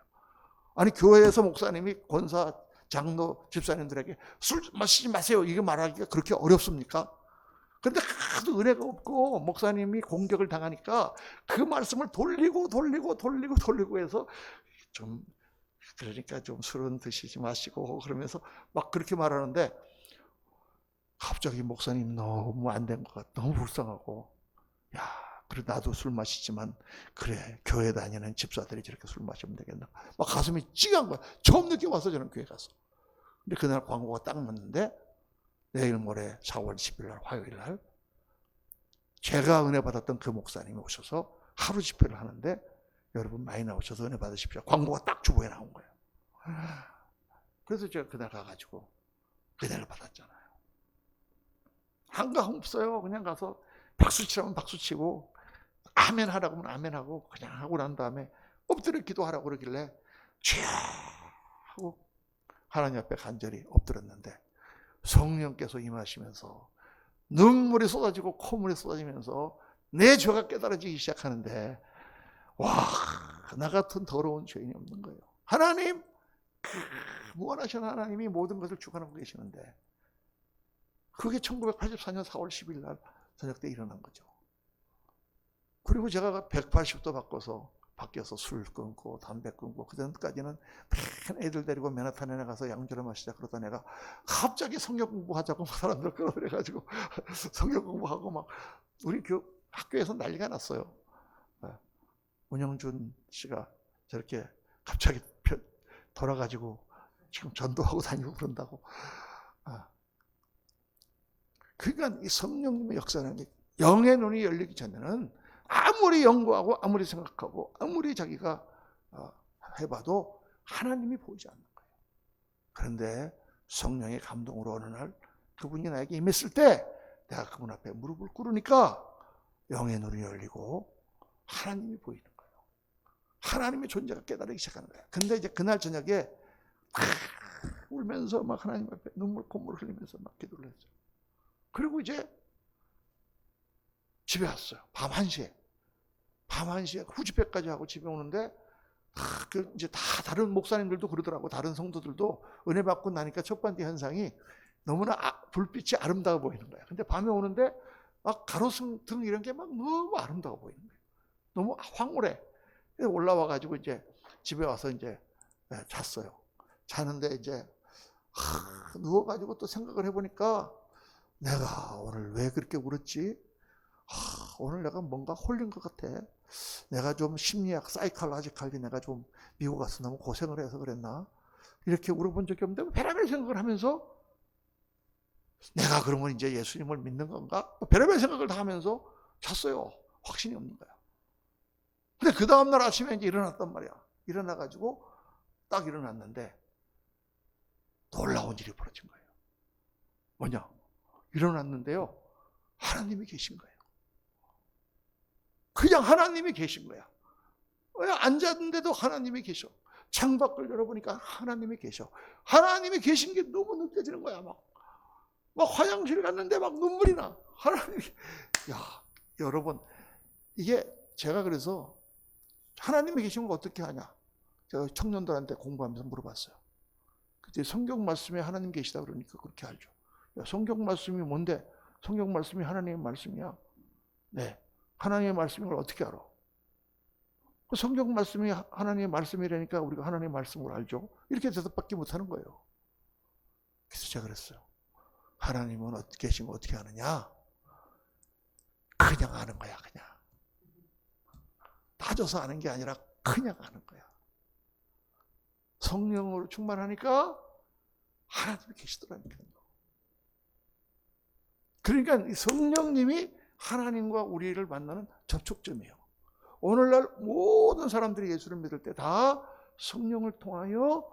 아니 교회에서 목사님이 권사 장로 집사님들에게 술 마시지 마세요 이게 말하기가 그렇게 어렵습니까? 그런데 하도 은혜가 없고 목사님이 공격을 당하니까 그 말씀을 돌리고 해서 좀 그러니까 좀 술은 드시지 마시고 그러면서 막 그렇게 말하는데 갑자기 목사님 너무 안 된 것 같아. 너무 불쌍하고 야 그래 나도 술 마시지만 그래 교회 다니는 집사들이 저렇게 술 마시면 되겠나. 막 가슴이 찡한 거야. 처음 느껴봤어 저는 교회 가서. 근데 그날 광고가 딱 맞는데 내일 모레 4월 10일 날 화요일 날 제가 은혜 받았던 그 목사님이 오셔서 하루 집회를 하는데 여러분 많이 나오셔서 은혜 받으십시오. 광고가 딱 주보에 나온 거예요. 그래서 제가 그날 가가지고 은혜를 받았잖아요. 한가함 없어요. 그냥 가서 박수 치라면 박수 치고 아멘 하라고 하면 아멘 하고 그냥 하고 난 다음에 엎드려 기도하라고 그러길래 주여 하고 하나님 앞에 간절히 엎드렸는데 성령께서 임하시면서 눈물이 쏟아지고 콧물이 쏟아지면서 내 죄가 깨달아지기 시작하는데 와, 나 같은 더러운 죄인이 없는 거예요. 하나님, 무한하신 하나님이 모든 것을 주관하고 계시는데 그게 1984년 4월 10일 날 저녁 때 일어난 거죠. 그리고 제가 180도 바뀌어서 술 끊고 담배 끊고 그전까지는 맨 애들 데리고 맨하탄에 가서 양주를 마시자 그러다 내가 갑자기 성경 공부하자고 사람들 끌어들여가지고 성경 공부하고 막 우리 학교에서 난리가 났어요. 운영준 씨가 저렇게 갑자기 돌아가지고 지금 전도하고 다니고 그런다고. 그러니까 이 성령님의 역사는 영의 눈이 열리기 전에는 아무리 연구하고 아무리 생각하고 아무리 자기가 해봐도 하나님이 보이지 않는 거예요. 그런데 성령의 감동으로 어느 날 그분이 나에게 임했을 때 내가 그분 앞에 무릎을 꿇으니까 영의 눈이 열리고 하나님이 보이는 거예요. 하나님의 존재가 깨달기 시작하는 거예요. 근데 이제 그날 저녁에 울면서 막 하나님 앞에 눈물 콧물 흘리면서 막 기도를 했어요. 그리고 이제 집에 왔어요. 밤 1시에. 밤 1시에 후집회까지 하고 집에 오는데 이제 다 다른 목사님들도 그러더라고. 다른 성도들도 은혜 받고 나니까 첫 번째 현상이 너무나 불빛이 아름다워 보이는 거야. 근데 밤에 오는데 막 가로등 이런 게 막 너무 아름다워 보이는 거예요. 너무 황홀해. 그래서 올라와 가지고 이제 집에 와서 이제 잤어요. 자는데 이제 누워 가지고 또 생각을 해보니까 내가 오늘 왜 그렇게 울었지? 오늘 내가 뭔가 홀린 것 같아. 내가 좀 심리학, 사이칼로지컬리 내가 좀 미국 가서 너무 고생을 해서 그랬나? 이렇게 울어본 적이 없는데 별의별 생각을 하면서 내가 그러면 이제 예수님을 믿는 건가? 별의별 생각을 다 하면서 잤어요. 확신이 없는 거야. 근데 그 다음날 아침에 이제 일어났단 말이야. 일어나가지고 딱 일어났는데 놀라운 일이 벌어진 거예요. 뭐냐? 일어났는데요. 하나님이 계신 거예요. 그냥 하나님이 계신 거야. 앉았는데도 하나님이 계셔. 창밖을 열어보니까 하나님이 계셔. 하나님이 계신 게 너무 느껴지는 거야. 막 화장실 갔는데 막 눈물이 나. 하나님이. 야, 여러분, 이게 제가 그래서 하나님이 계신 거 어떻게 하냐? 제가 청년들한테 공부하면서 물어봤어요. 그때 성경 말씀에 하나님 계시다 그러니까 그렇게 알죠. 야, 성경 말씀이 뭔데? 성경 말씀이 하나님의 말씀이야. 네. 하나님의 말씀인 걸 어떻게 알아? 성경 말씀이 하나님의 말씀이라니까 우리가 하나님의 말씀을 알죠. 이렇게 대답밖에 못하는 거예요. 그래서 제가 그랬어요. 하나님은 어떻게 계신 거 어떻게 아느냐? 그냥 아는 거야. 그냥. 따져서 아는 게 아니라 그냥 아는 거야. 성령으로 충만하니까 하나님이 계시더라니까요. 그러니까 이 성령님이 하나님과 우리를 만나는 접촉점이에요. 오늘날 모든 사람들이 예수를 믿을 때 다 성령을 통하여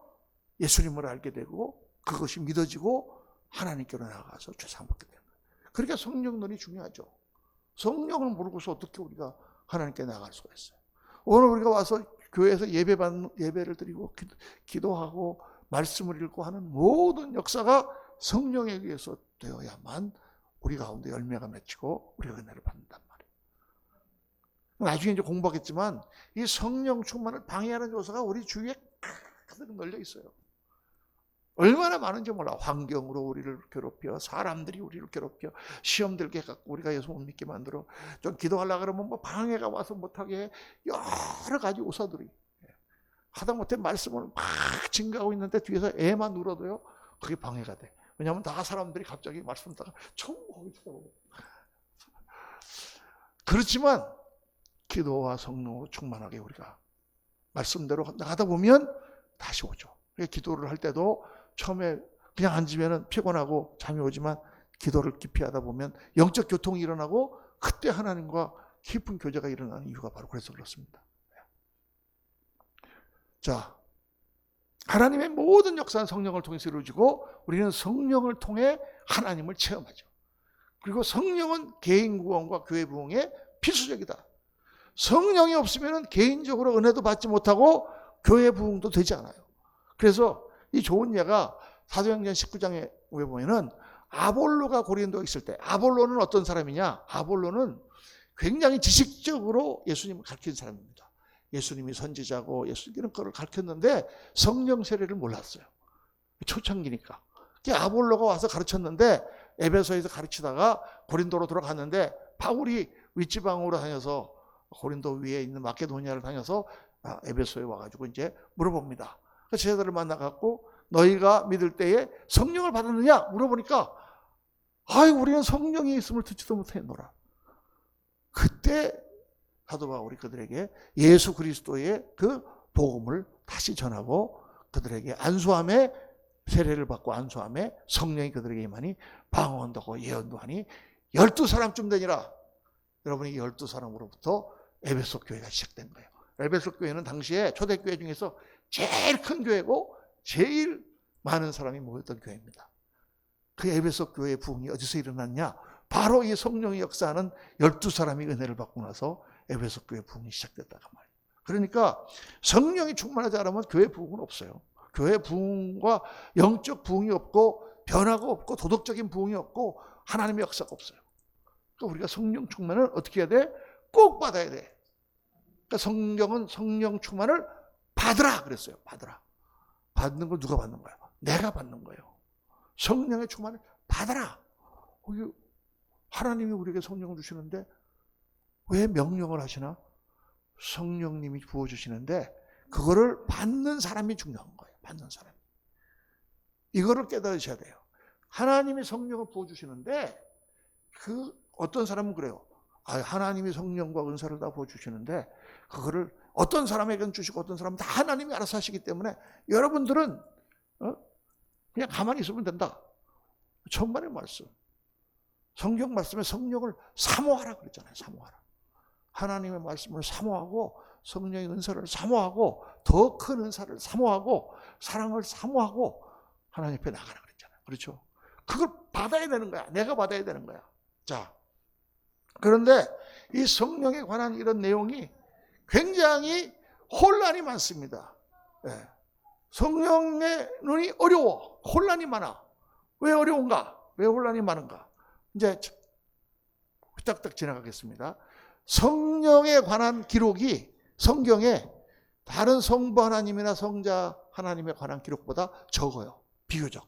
예수님을 알게 되고 그것이 믿어지고 하나님께로 나아가서 죄사함 받게 되는 거예요. 그러니까 성령론이 중요하죠. 성령을 모르고서 어떻게 우리가 하나님께 나아갈 수가 있어요. 오늘 우리가 와서 교회에서 예배를 드리고 기도하고 말씀을 읽고 하는 모든 역사가 성령에 의해서 되어야만 우리 가운데 열매가 맺히고 우리가 은혜를 받는단 말이에요. 나중에 이제 공부하겠지만 이 성령 충만을 방해하는 요소가 우리 주위에 가득 널려 있어요. 얼마나 많은지 몰라. 환경으로 우리를 괴롭혀, 사람들이 우리를 괴롭혀, 시험 들게 해갖고 우리가 예수 못 믿게 만들어, 좀 기도하려고 그러면 뭐 방해가 와서 못하게 해. 여러 가지 우사들이. 하다못해 말씀을 막 증가하고 있는데 뒤에서 애만 울어도요, 그게 방해가 돼. 왜냐하면 다 사람들이 갑자기 말씀 듣다가 처음 하고 있어. 그렇지만 기도와 성령으로 충만하게 우리가 말씀대로 나가다 보면 다시 오죠. 기도를 할 때도 처음에 그냥 앉으면 피곤하고 잠이 오지만 기도를 깊이 하다 보면 영적 교통이 일어나고 그때 하나님과 깊은 교제가 일어나는 이유가 바로 그래서 그렇습니다. 자, 하나님의 모든 역사는 성령을 통해서 이루어지고 우리는 성령을 통해 하나님을 체험하죠. 그리고 성령은 개인 구원과 교회 부흥에 필수적이다. 성령이 없으면 개인적으로 은혜도 받지 못하고 교회 부흥도 되지 않아요. 그래서 이 좋은 예가 사도행전 19장에 보면은 아볼로가 고린도에 있을 때, 아볼로는 어떤 사람이냐? 아볼로는 굉장히 지식적으로 예수님을 가르친 사람입니다. 예수님이 선지자고 예수님 이런 거를 가르쳤는데 성령 세례를 몰랐어요. 초창기니까. 아볼로가 와서 가르쳤는데 에베소에서 가르치다가 고린도로 돌아갔는데 바울이 윗지방으로 다녀서 고린도 위에 있는 마케도니아를 다녀서 에베소에 와가지고 이제 물어봅니다. 제자들을 만나갖고 너희가 믿을 때에 성령을 받았느냐 물어보니까 우리는 성령이 있음을 듣지도 못했노라. 그때 사도 바울이 그들에게 예수 그리스도의 그 복음을 다시 전하고 그들에게 안수함에 세례를 받고 안수함에 성령이 그들에게 임하니 방언도 하고 예언도 하니 12사람쯤 되니라. 여러분이 12사람으로부터 에베소 교회가 시작된 거예요. 에베소 교회는 당시에 초대교회 중에서 제일 큰 교회고 제일 많은 사람이 모였던 교회입니다. 그 에베소 교회의 부흥이 어디서 일어났냐? 바로 이 성령의 역사하는 12사람이 은혜를 받고 나서 에베소 교회 부흥이 시작됐다고 말이에요. 그러니까 성령이 충만하지 않으면 교회 부흥은 없어요. 교회 부흥과 영적 부흥이 없고 변화가 없고 도덕적인 부흥이 없고 하나님의 역사가 없어요. 그러니까 우리가 성령 충만을 어떻게 해야 돼? 꼭 받아야 돼. 그러니까 성경은 성령 충만을 받으라 그랬어요. 받으라. 받는 걸 누가 받는 거야? 내가 받는 거예요. 성령의 충만을 받아라. 하나님이 우리에게 성령을 주시는데 왜 명령을 하시나? 성령님이 부어주시는데 그거를 받는 사람이 중요한 거예요. 받는 사람이. 이거를 깨달으셔야 돼요. 하나님이 성령을 부어주시는데 그 어떤 사람은 그래요. 하나님이 성령과 은사를 다 부어주시는데 그거를 어떤 사람에게는 주시고 어떤 사람은 다 하나님이 알아서 하시기 때문에 여러분들은 그냥 가만히 있으면 된다. 천만의 말씀. 성경 말씀에 성령을 사모하라 그랬잖아요. 사모하라. 하나님의 말씀을 사모하고 성령의 은사를 사모하고 더 큰 은사를 사모하고 사랑을 사모하고 하나님 앞에 나가라 그랬잖아요. 그렇죠? 그걸 받아야 되는 거야. 내가 받아야 되는 거야. 자, 그런데 이 성령에 관한 이런 내용이 굉장히 혼란이 많습니다. 네. 성령의 눈이 어려워. 혼란이 많아. 왜 어려운가? 왜 혼란이 많은가? 이제 후딱딱 지나가겠습니다. 성령에 관한 기록이 성경에 다른 성부 하나님이나 성자 하나님에 관한 기록보다 적어요. 비교적.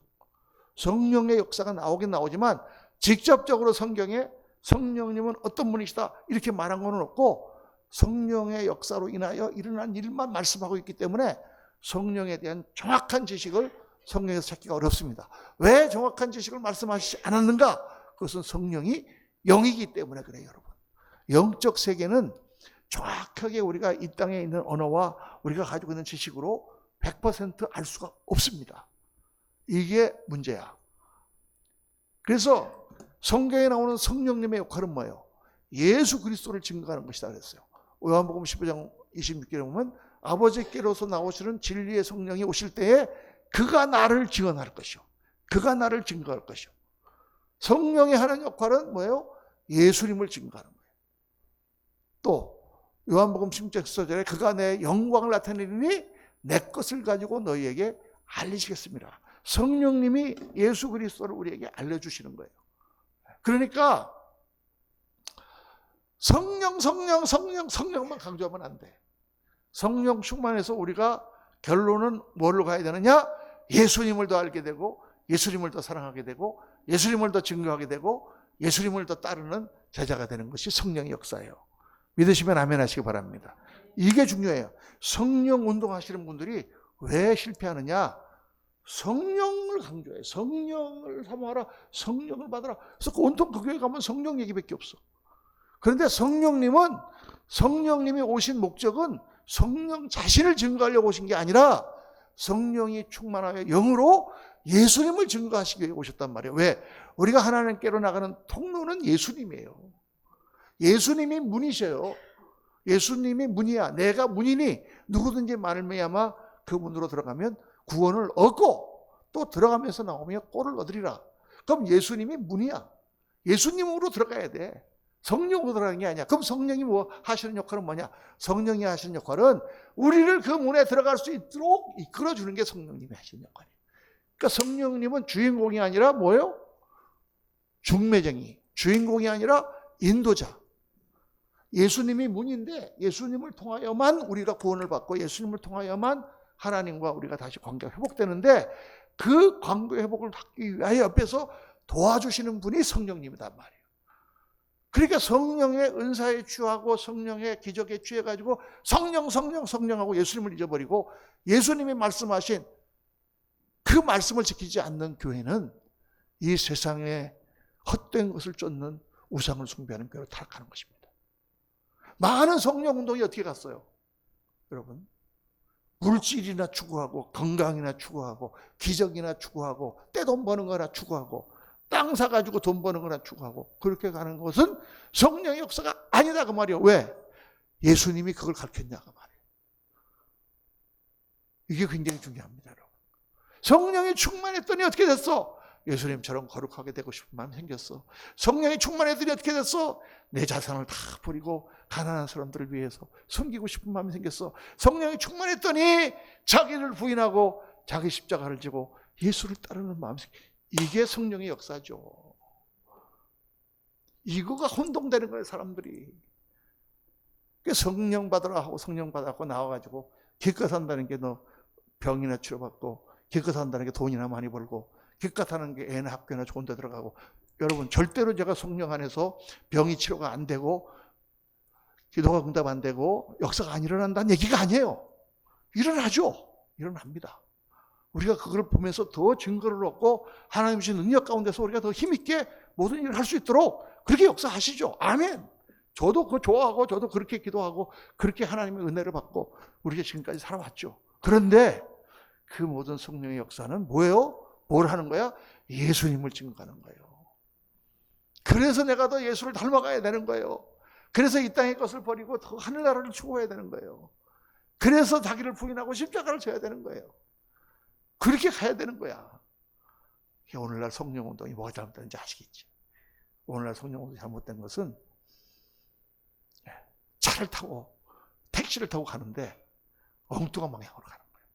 성령의 역사가 나오긴 나오지만 직접적으로 성경에 성령님은 어떤 분이시다 이렇게 말한 건 없고 성령의 역사로 인하여 일어난 일만 말씀하고 있기 때문에 성령에 대한 정확한 지식을 성경에서 찾기가 어렵습니다. 왜 정확한 지식을 말씀하시지 않았는가? 그것은 성령이 영이기 때문에 그래요, 여러분. 영적 세계는 정확하게 우리가 이 땅에 있는 언어와 우리가 가지고 있는 지식으로 100% 알 수가 없습니다. 이게 문제야. 그래서 성경에 나오는 성령님의 역할은 뭐예요? 예수 그리스도를 증거하는 것이다 그랬어요. 요한복음 15장 26절에 보면 아버지께로서 나오시는 진리의 성령이 오실 때에 그가 나를 증언할 것이요. 그가 나를 증거할 것이요. 성령이 하는 역할은 뭐예요? 예수님을 증거하는 거예요. 또 요한복음 16장 14절에 그가 내 영광을 나타내리니 내 것을 가지고 너희에게 알리시겠습니다. 성령님이 예수 그리스도를 우리에게 알려주시는 거예요. 그러니까 성령만 강조하면 안 돼. 성령 충만해서 우리가 결론은 뭐로 가야 되느냐? 예수님을 더 알게 되고 예수님을 더 사랑하게 되고 예수님을 더 증거하게 되고 예수님을 더 따르는 제자가 되는 것이 성령의 역사예요. 믿으시면 아멘 하시기 바랍니다. 이게 중요해요. 성령 운동하시는 분들이 왜 실패하느냐? 성령을 강조해. 성령을 사모하라. 성령을 받으라. 그래서 온통 그 교회 가면 성령 얘기밖에 없어. 그런데 성령님이 오신 목적은 성령 자신을 증거하려고 오신 게 아니라 성령이 충만하여 영으로 예수님을 증거하시기 위해 오셨단 말이에요. 왜? 우리가 하나님께로 나가는 통로는 예수님이에요. 예수님이 문이셔요. 예수님이 문이야. 내가 문이니 누구든지 말미암아 그 문으로 들어가면 구원을 얻고 또 들어가면서 나오면 꼴을 얻으리라. 그럼 예수님이 문이야. 예수님으로 들어가야 돼. 성령으로 들어가는 게 아니야. 그럼 성령이 뭐 하시는 역할은 뭐냐? 성령이 하시는 역할은 우리를 그 문에 들어갈 수 있도록 이끌어주는 게 성령님이 하시는 역할이에요. 그러니까 성령님은 주인공이 아니라 뭐예요? 중매쟁이. 주인공이 아니라 인도자. 예수님이 문인데 예수님을 통하여만 우리가 구원을 받고 예수님을 통하여만 하나님과 우리가 다시 관계가 회복되는데 그 관계 회복을 하기 위하여 옆에서 도와주시는 분이 성령님이란 말이에요. 그러니까 성령의 은사에 취하고 성령의 기적에 취해가지고 성령하고 예수님을 잊어버리고 예수님이 말씀하신 그 말씀을 지키지 않는 교회는 이 세상에 헛된 것을 쫓는 우상을 숭배하는 교회로 타락하는 것입니다. 많은 성령 운동이 어떻게 갔어요? 여러분, 물질이나 추구하고 건강이나 추구하고 기적이나 추구하고 떼돈 버는 거나 추구하고 땅 사가지고 돈 버는 거나 추구하고 그렇게 가는 것은 성령의 역사가 아니다 그 말이에요. 왜? 예수님이 그걸 가르쳤냐 그 말이에요. 이게 굉장히 중요합니다. 여러분. 성령이 충만했더니 어떻게 됐어? 예수님처럼 거룩하게 되고 싶은 마음이 생겼어. 성령이 충만했더니 어떻게 됐어? 내 자산을 다 버리고 가난한 사람들을 위해서 섬기고 싶은 마음이 생겼어. 성령이 충만했더니 자기를 부인하고 자기 십자가를 지고 예수를 따르는 마음이 생겼어. 이게 성령의 역사죠. 이거가 혼동되는 거예요, 사람들이. 성령 받으라 하고 성령 받았고 나와가지고 기껏 산다는 게 너 병이나 치료받고 기껏 산다는 게 돈이나 많이 벌고 기껏 하는 게 애나 학교나 좋은 데 들어가고. 여러분, 절대로 제가 성령 안에서 병이 치료가 안 되고 기도가 응답 안 되고 역사가 안 일어난다는 얘기가 아니에요. 일어나죠. 일어납니다. 우리가 그걸 보면서 더 증거를 얻고 하나님 주신 능력 가운데서 우리가 더 힘있게 모든 일을 할 수 있도록 그렇게 역사하시죠. 아멘. 저도 그거 좋아하고 저도 그렇게 기도하고 그렇게 하나님의 은혜를 받고 우리가 지금까지 살아왔죠. 그런데 그 모든 성령의 역사는 뭐예요? 뭘 하는 거야? 예수님을 증거하는 거예요. 그래서 내가 더 예수를 닮아가야 되는 거예요. 그래서 이 땅의 것을 버리고 더 하늘나라를 추구해야 되는 거예요. 그래서 자기를 부인하고 십자가를 져야 되는 거예요. 그렇게 가야 되는 거야. 오늘날 성령운동이 뭐가 잘못된지 아시겠지? 오늘날 성령운동이 잘못된 것은 차를 타고 택시를 타고 가는데 엉뚱한 방향으로 가는 거예요.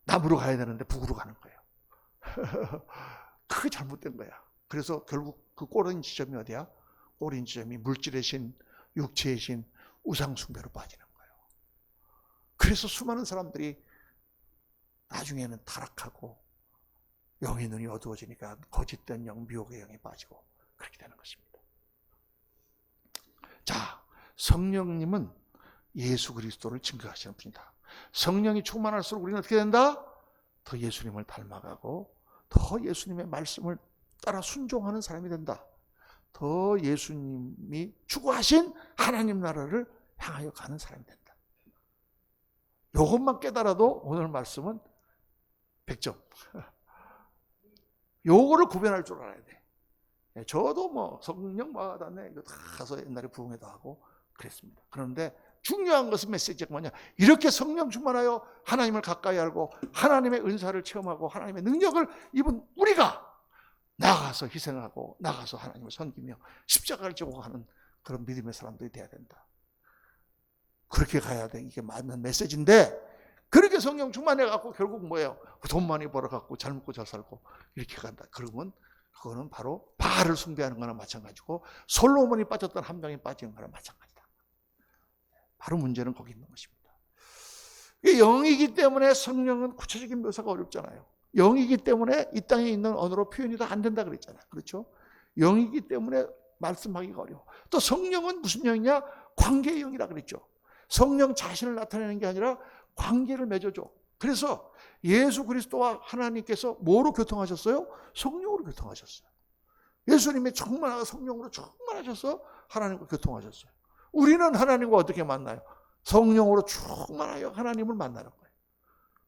남으로 가야 되는데 북으로 가는 거예요. 그게 잘못된 거야. 그래서 결국 그 꼬린 지점이 어디야? 꼬린 지점이 물질의 신, 육체의 신, 우상 숭배로 빠지는 거예요. 그래서 수많은 사람들이 나중에는 타락하고 영의 눈이 어두워지니까 거짓된 영, 미혹의 영에 빠지고 그렇게 되는 것입니다. 자, 성령님은 예수 그리스도를 증거하시는 분이다. 성령이 충만할수록 우리는 어떻게 된다? 더 예수님을 닮아가고 더 예수님의 말씀을 따라 순종하는 사람이 된다. 더 예수님이 추구하신 하나님 나라를 향하여 가는 사람이 된다. 이것만 깨달아도 오늘 말씀은 100점. 요거를 구별할 줄 알아야 돼. 저도 뭐 성령 받았네 이거 다 가서 옛날에 부흥회도 하고 그랬습니다. 그런데 중요한 것은 메시지가 뭐냐? 이렇게 성령 충만하여 하나님을 가까이 알고 하나님의 은사를 체험하고 하나님의 능력을 입은 우리가 나가서 희생하고 나가서 하나님을 섬기며 십자가를 지고 가는 그런 믿음의 사람들이 돼야 된다. 그렇게 가야 돼. 이게 맞는 메시지인데 그렇게 성령 충만해갖고 결국 뭐예요? 돈 많이 벌어갖고 잘 먹고 잘 살고 이렇게 간다. 그러면 그거는 바로 바알을 숭배하는 거나 마찬가지고 솔로몬이 빠졌던 함정에 빠지는 거나 마찬가지다. 바로 문제는 거기 있는 것입니다. 이게 영이기 때문에 성령은 구체적인 묘사가 어렵잖아요. 영이기 때문에 이 땅에 있는 언어로 표현이 다 안 된다 그랬잖아요. 그렇죠? 영이기 때문에 말씀하기가 어려워. 또 성령은 무슨 영이냐? 관계의 영이라 그랬죠. 성령 자신을 나타내는 게 아니라 관계를 맺어줘. 그래서 예수 그리스도와 하나님께서 뭐로 교통하셨어요? 성령으로 교통하셨어요. 예수님이 충만하고 성령으로 충만하셔서 하나님과 교통하셨어요. 우리는 하나님과 어떻게 만나요? 성령으로 충만하여 하나님을 만나는 거예요.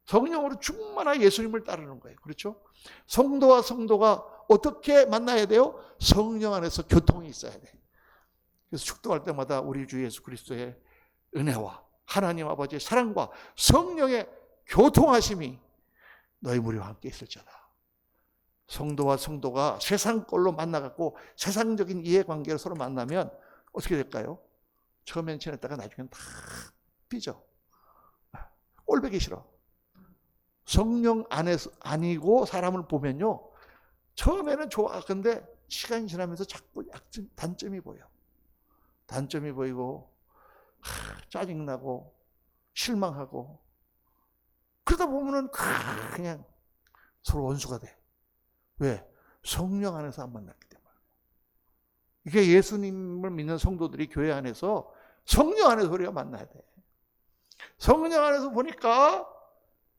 성령으로 충만하여 예수님을 따르는 거예요. 그렇죠? 성도와 성도가 어떻게 만나야 돼요? 성령 안에서 교통이 있어야 돼. 그래서 축도할 때마다 우리 주 예수 그리스도의 은혜와 하나님 아버지의 사랑과 성령의 교통하심이 너희 무리와 함께 있을지어다. 성도와 성도가 세상 걸로 만나갖고 세상적인 이해관계로 서로 만나면 어떻게 될까요? 처음엔 친했다가 나중엔 다 삐져. 꼴보기 싫어. 성령 안에서 아니고 사람을 보면요. 처음에는 좋아. 근데 시간이 지나면서 자꾸 단점이 보여. 단점이 보이고 짜증나고 실망하고 그러다 보면은 그냥 서로 원수가 돼. 왜? 성령 안에서 안 만났기 때문에. 이게 예수님을 믿는 성도들이 교회 안에서 성령 안에서 우리가 만나야 돼. 성령 안에서 보니까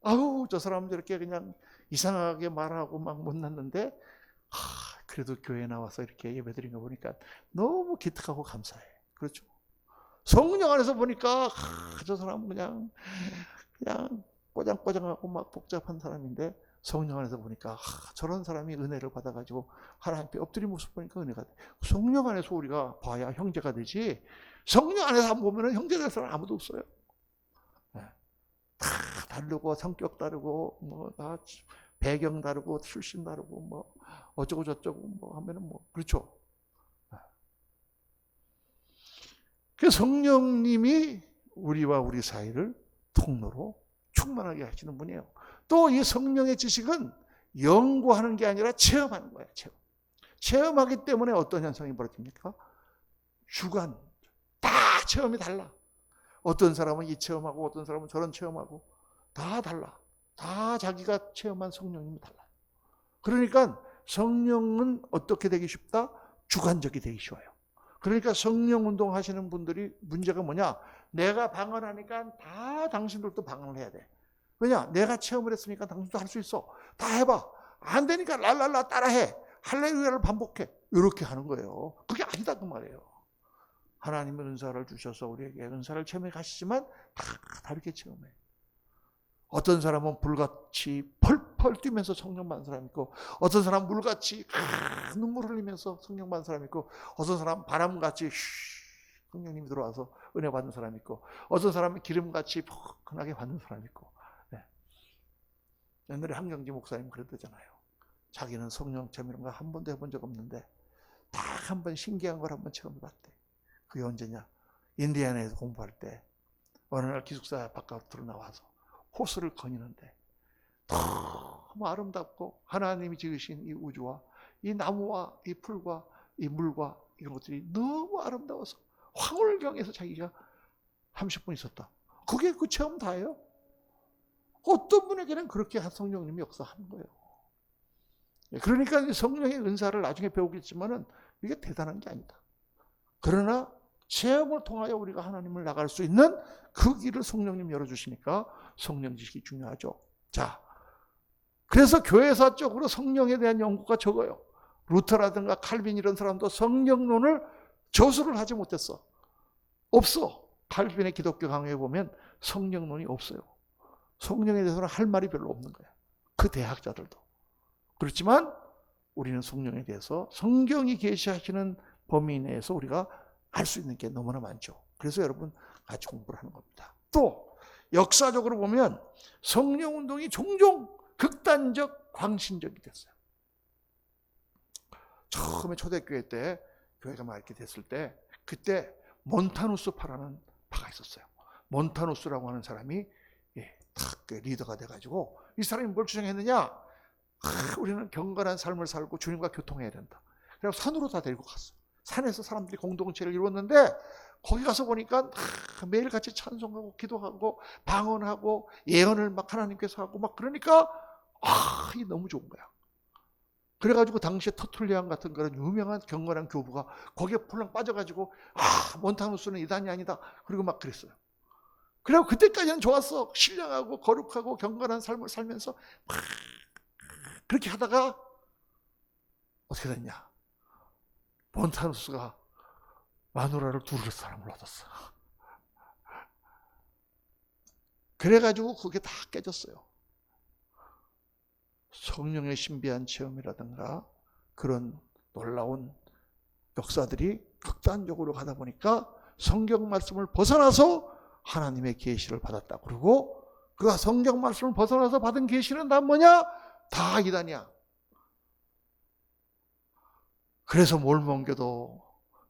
아우 저 사람 저렇게 그냥 이상하게 말하고 막 못났는데 그래도 교회에 나와서 이렇게 예배드린 거 보니까 너무 기특하고 감사해. 그렇죠? 성령 안에서 보니까 저 사람 그냥 꼬장꼬장하고 막 복잡한 사람인데 성령 안에서 보니까 저런 사람이 은혜를 받아가지고 하나님께 엎드린 모습 보니까 은혜가 돼. 성령 안에서 우리가 봐야 형제가 되지. 성령 안에서 안 보면 형제 될 사람 아무도 없어요. 다 다르고 성격 다르고 뭐 다 배경 다르고 출신 다르고 뭐 어쩌고 저쩌고 뭐 하면은 뭐 그렇죠. 그 성령님이 우리와 우리 사이를 통로로 충만하게 하시는 분이에요. 또 이 성령의 지식은 연구하는 게 아니라 체험하는 거예요. 체험하기 때문에 어떤 현상이 벌어집니까? 주관. 다 체험이 달라. 어떤 사람은 이 체험하고 어떤 사람은 저런 체험하고 다 달라. 다 자기가 체험한 성령님이 달라요. 그러니까 성령은 어떻게 되기 쉽다? 주관적이 되기 쉬워요. 그러니까 성령 운동 하시는 분들이 문제가 뭐냐? 내가 방언하니까 다 당신들도 방언을 해야 돼. 왜냐? 내가 체험을 했으니까 당신도 할 수 있어. 다 해봐. 안 되니까 랄랄라 따라해. 할렐루야를 반복해. 이렇게 하는 거예요. 그게 아니다 그 말이에요. 하나님의 은사를 주셔서 우리에게 은사를 체험해 가시지만 다 다르게 체험해. 어떤 사람은 불같이 펄펄 뛰면서 성령 받는 사람이 있고 어떤 사람은 물같이 눈물 흘리면서 성령 받는 사람이 있고 어떤 사람은 바람같이 성령님이 들어와서 은혜 받는 사람이 있고 어떤 사람은 기름같이 포근하게 받는 사람이 있고. 네. 옛날에 한경지 목사님 그랬잖아요. 자기는 성령 체험 이런 거 한 번도 해본 적 없는데 딱 한 번 신기한 걸 한번 체험해봤대. 그게 언제냐? 인디애나에서 공부할 때 어느 날 기숙사 바깥으로 나와서 호수를 거니는데 너무 아름답고 하나님이 지으신 이 우주와 이 나무와 이 풀과 이 물과 이런 것들이 너무 아름다워서 황홀경에서 자기가 30분 있었다. 그게 그 체험 다예요. 어떤 분에게는 그렇게 성령님이 역사하는 거예요. 그러니까 성령의 은사를 나중에 배우겠지만은 이게 대단한 게 아니다. 그러나 체험을 통하여 우리가 하나님을 나갈 수 있는 그 길을 성령님 열어주시니까 성령 지식이 중요하죠. 자, 그래서 교회사적으로 성령에 대한 연구가 적어요. 루터라든가 칼빈 이런 사람도 성령론을 저술을 하지 못했어. 없어. 칼빈의 기독교 강의에 보면 성령론이 없어요. 성령에 대해서는 할 말이 별로 없는 거야. 그 대학자들도. 그렇지만 우리는 성령에 대해서 성경이 계시하시는 범위 내에서 우리가 알 수 있는 게 너무나 많죠. 그래서 여러분 같이 공부를 하는 겁니다. 또 역사적으로 보면 성령 운동이 종종 극단적, 광신적이 됐어요. 처음에 초대교회 때 교회가 막 이렇게 됐을 때 그때 몬타누스파라는 파가 있었어요. 몬타누스라고 하는 사람이 탁 리더가 돼가지고 이 사람이 뭘 주장했느냐? 우리는 경건한 삶을 살고 주님과 교통해야 된다. 그래서 산으로 다 데리고 갔어. 산에서 사람들이 공동체를 이루었는데 거기 가서 보니까 매일 같이 찬송하고 기도하고 방언하고 예언을 막 하나님께서 하고 막 그러니까 이게 너무 좋은 거야. 그래가지고 당시에 터툴리안 같은 그런 유명한 경건한 교부가 거기에 폴랑 빠져가지고 몬타누스는 이단이 아니다. 그리고 막 그랬어요. 그리고 그때까지는 좋았어. 신령하고 거룩하고 경건한 삶을 살면서 막 그렇게 하다가 어떻게 됐냐? 몬타누스가 마누라를 두를 사람을 얻었어. 그래가지고 그게 다 깨졌어요. 성령의 신비한 체험이라든가 그런 놀라운 역사들이 극단적으로 가다 보니까 성경 말씀을 벗어나서 하나님의 계시를 받았다. 그리고 그가 성경 말씀을 벗어나서 받은 계시는 다 뭐냐? 다 이단이야. 그래서 몰몬교도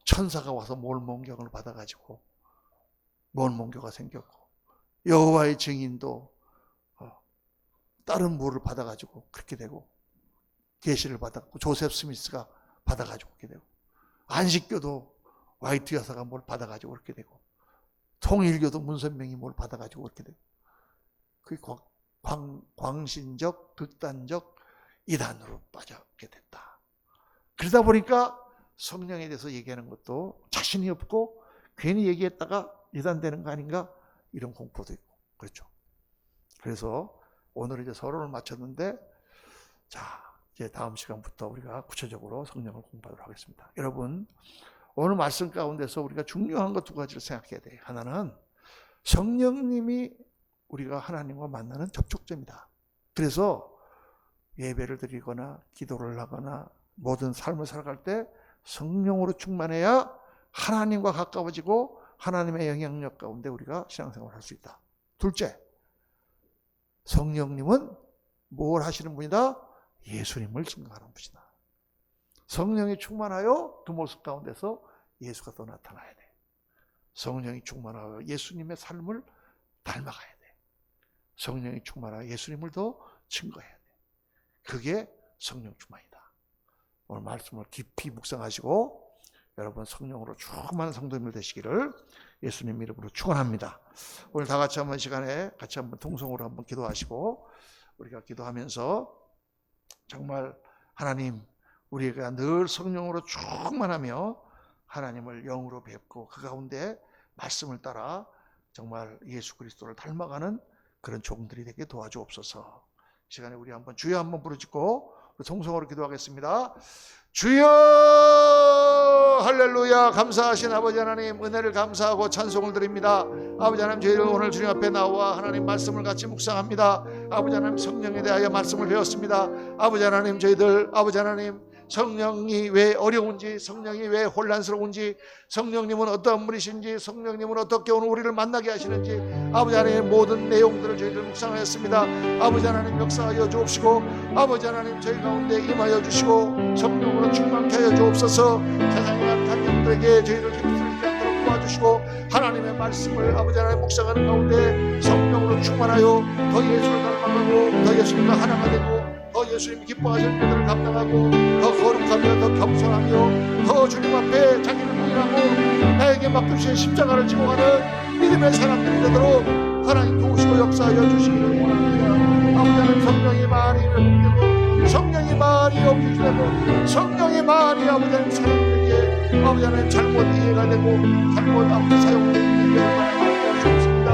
천사가 와서 몰몬경을 받아가지고 몰몬교가 생겼고, 여호와의 증인도 다른 물을 받아가지고 그렇게 되고, 계시를 받았고, 조셉 스미스가 받아가지고 그렇게 되고, 안식교도 화이트 여사가 뭘 받아가지고 그렇게 되고, 통일교도 문선명이 뭘 받아가지고 그렇게 되고, 그게 광신적, 극단적 이단으로 빠져게 됐다. 그러다 보니까 성령에 대해서 얘기하는 것도 자신이 없고 괜히 얘기했다가 이단되는 거 아닌가 이런 공포도 있고 그렇죠. 그래서 오늘 이제 서론을 마쳤는데, 자 이제 다음 시간부터 우리가 구체적으로 성령을 공부하도록 하겠습니다. 여러분, 오늘 말씀 가운데서 우리가 중요한 것 두 가지를 생각해야 돼요. 하나는 성령님이 우리가 하나님과 만나는 접촉점이다. 그래서 예배를 드리거나 기도를 하거나 모든 삶을 살아갈 때 성령으로 충만해야 하나님과 가까워지고 하나님의 영향력 가운데 우리가 신앙생활을 할 수 있다. 둘째, 성령님은 뭘 하시는 분이다? 예수님을 증거하는 분이다. 성령이 충만하여 그 모습 가운데서 예수가 또 나타나야 돼. 성령이 충만하여 예수님의 삶을 닮아가야 돼. 성령이 충만하여 예수님을 더 증거해야 돼. 그게 성령 충만이다. 오늘 말씀을 깊이 묵상하시고 여러분 성령으로 충만한 성도님들 되시기를 예수님 이름으로 축원합니다. 오늘 다 같이 한번 시간에 같이 한번 통성으로 한번 기도하시고, 우리가 기도하면서 정말 하나님, 우리가 늘 성령으로 충만하며 하나님을 영으로 뵙고 그 가운데 말씀을 따라 정말 예수 그리스도를 닮아가는 그런 종들이 되게 도와주옵소서. 이 시간에 우리 한번 주여 한번 부르짖고 통성으로 기도하겠습니다. 주여, 할렐루야. 감사하신 아버지 하나님, 은혜를 감사하고 찬송을 드립니다. 아버지 하나님, 저희들 오늘 주님 앞에 나와 하나님 말씀을 같이 묵상합니다. 아버지 하나님, 성령에 대하여 말씀을 배웠습니다. 아버지 하나님, 저희들 아버지 하나님, 성령이 왜 어려운지, 성령이 왜 혼란스러운지, 성령님은 어떤 분이신지, 성령님은 어떻게 오늘 우리를 만나게 하시는지, 아버지 하나님 모든 내용들을 저희들 묵상하였습니다. 아버지 하나님 역사하여 주옵시고, 아버지 하나님 저희 가운데 임하여 주시고 성령으로 충만케 하여 주옵소서. 세상에 악한 영들에게 저희를 휩쓸리지 않도록 도와주시고, 하나님의 말씀을 아버지 하나님 묵상하는 가운데 성령으로 충만하여 더 예수를 닮아가고 더 예수님과 하나가 되고 더 예수님이 기뻐하시는 일들을 감당하고 더 거룩하며 더 겸손하며 더 주님 앞에 자기를 부인하고 나에게 맡겨주신 십자가를 지고 가는 믿음의 사람들이 되도록 하나님 도우시고 역사하여 주시기를 원합니다. 아버지 하나님, 성령이 많이 일어나고 성령이 많이 옮기시고 성령이 많이 아버지 하나님 사람들에게 아버지 하나님 잘못 이해가 되고 잘못 아버지 사용되는 일이 얼마나 많이 되었습니다.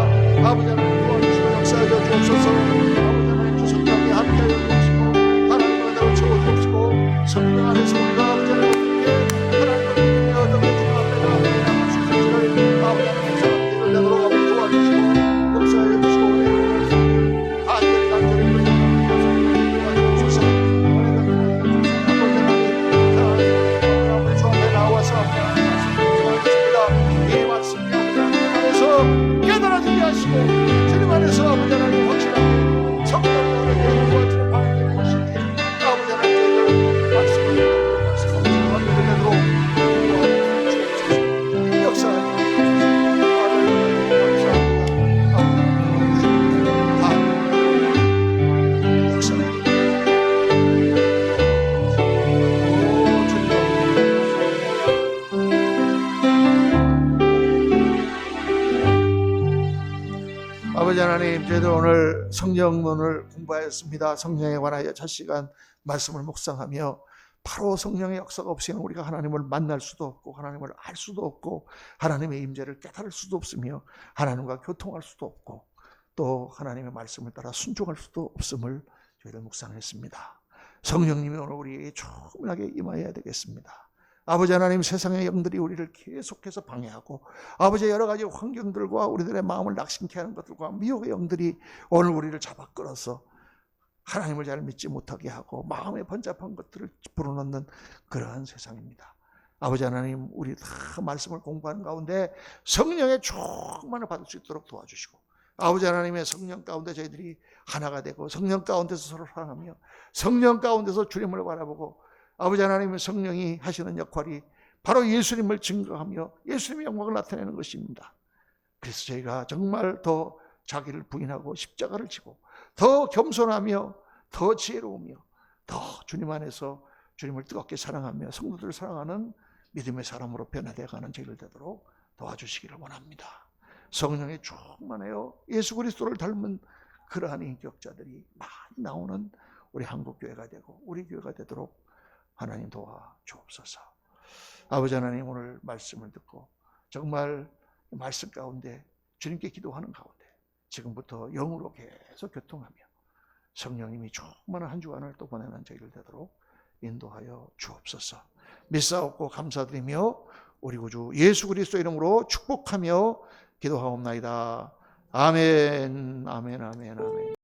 아버지 하나님 도와주시고 역사하여 주옵소서. 아버지 하나님 주 성령이 함께하여 주옵시고 하나님의 은혜로 채워주옵시고 성령 안에서 우리가 아버지 하나님 하나님을 믿으며 어떻게 주님 앞에 나아갈 수 있을지를 아버지 하나님 사람들을 내도록 도와주시고 역사하여 주시고 은혜를 주시고 간절히 도와주옵소서. 아버지 하나님, 저희들 오늘 성령론을 공부하였습니다. 성령에 관하여 첫 시간 말씀을 묵상하며 바로 성령의 역사가 없이는 우리가 하나님을 만날 수도 없고 하나님을 알 수도 없고 하나님의 임재를 깨달을 수도 없으며 하나님과 교통할 수도 없고 또 하나님의 말씀을 따라 순종할 수도 없음을 저희들 묵상했습니다. 성령님이 오늘 우리에게 충분하게 임하여야 되겠습니다. 아버지 하나님, 세상의 영들이 우리를 계속해서 방해하고 아버지 여러 가지 환경들과 우리들의 마음을 낙심케 하는 것들과 미혹의 영들이 오늘 우리를 잡아 끌어서 하나님을 잘 믿지 못하게 하고 마음에 번잡한 것들을 불어넣는 그러한 세상입니다. 아버지 하나님, 우리 다 말씀을 공부하는 가운데 성령의 충만을 받을 수 있도록 도와주시고 아버지 하나님의 성령 가운데 저희들이 하나가 되고 성령 가운데서 서로 사랑하며 성령 가운데서 주님을 바라보고 아버지 하나님의 성령이 하시는 역할이 바로 예수님을 증거하며 예수님의 영광을 나타내는 것입니다. 그래서 저희가 정말 더 자기를 부인하고 십자가를 지고 더 겸손하며 더 지혜로우며 더 주님 안에서 주님을 뜨겁게 사랑하며 성도들을 사랑하는 믿음의 사람으로 변화되어가는 저희를 되도록 도와주시기를 원합니다. 성령의 충만하여 예수 그리스도를 닮은 그러한 인격자들이 많이 나오는 우리 한국교회가 되고 우리 교회가 되도록 하나님 도와주옵소서. 아버지 하나님, 오늘 말씀을 듣고 정말 말씀 가운데 주님께 기도하는 가운데 지금부터 영으로 계속 교통하며 성령님이 충만한 한 주간을 또 보내는 저희를 되도록 인도하여 주옵소서. 믿사옵고 감사드리며 우리 구주 예수 그리스도 이름으로 축복하며 기도하옵나이다. 아멘, 아멘, 아멘, 아멘.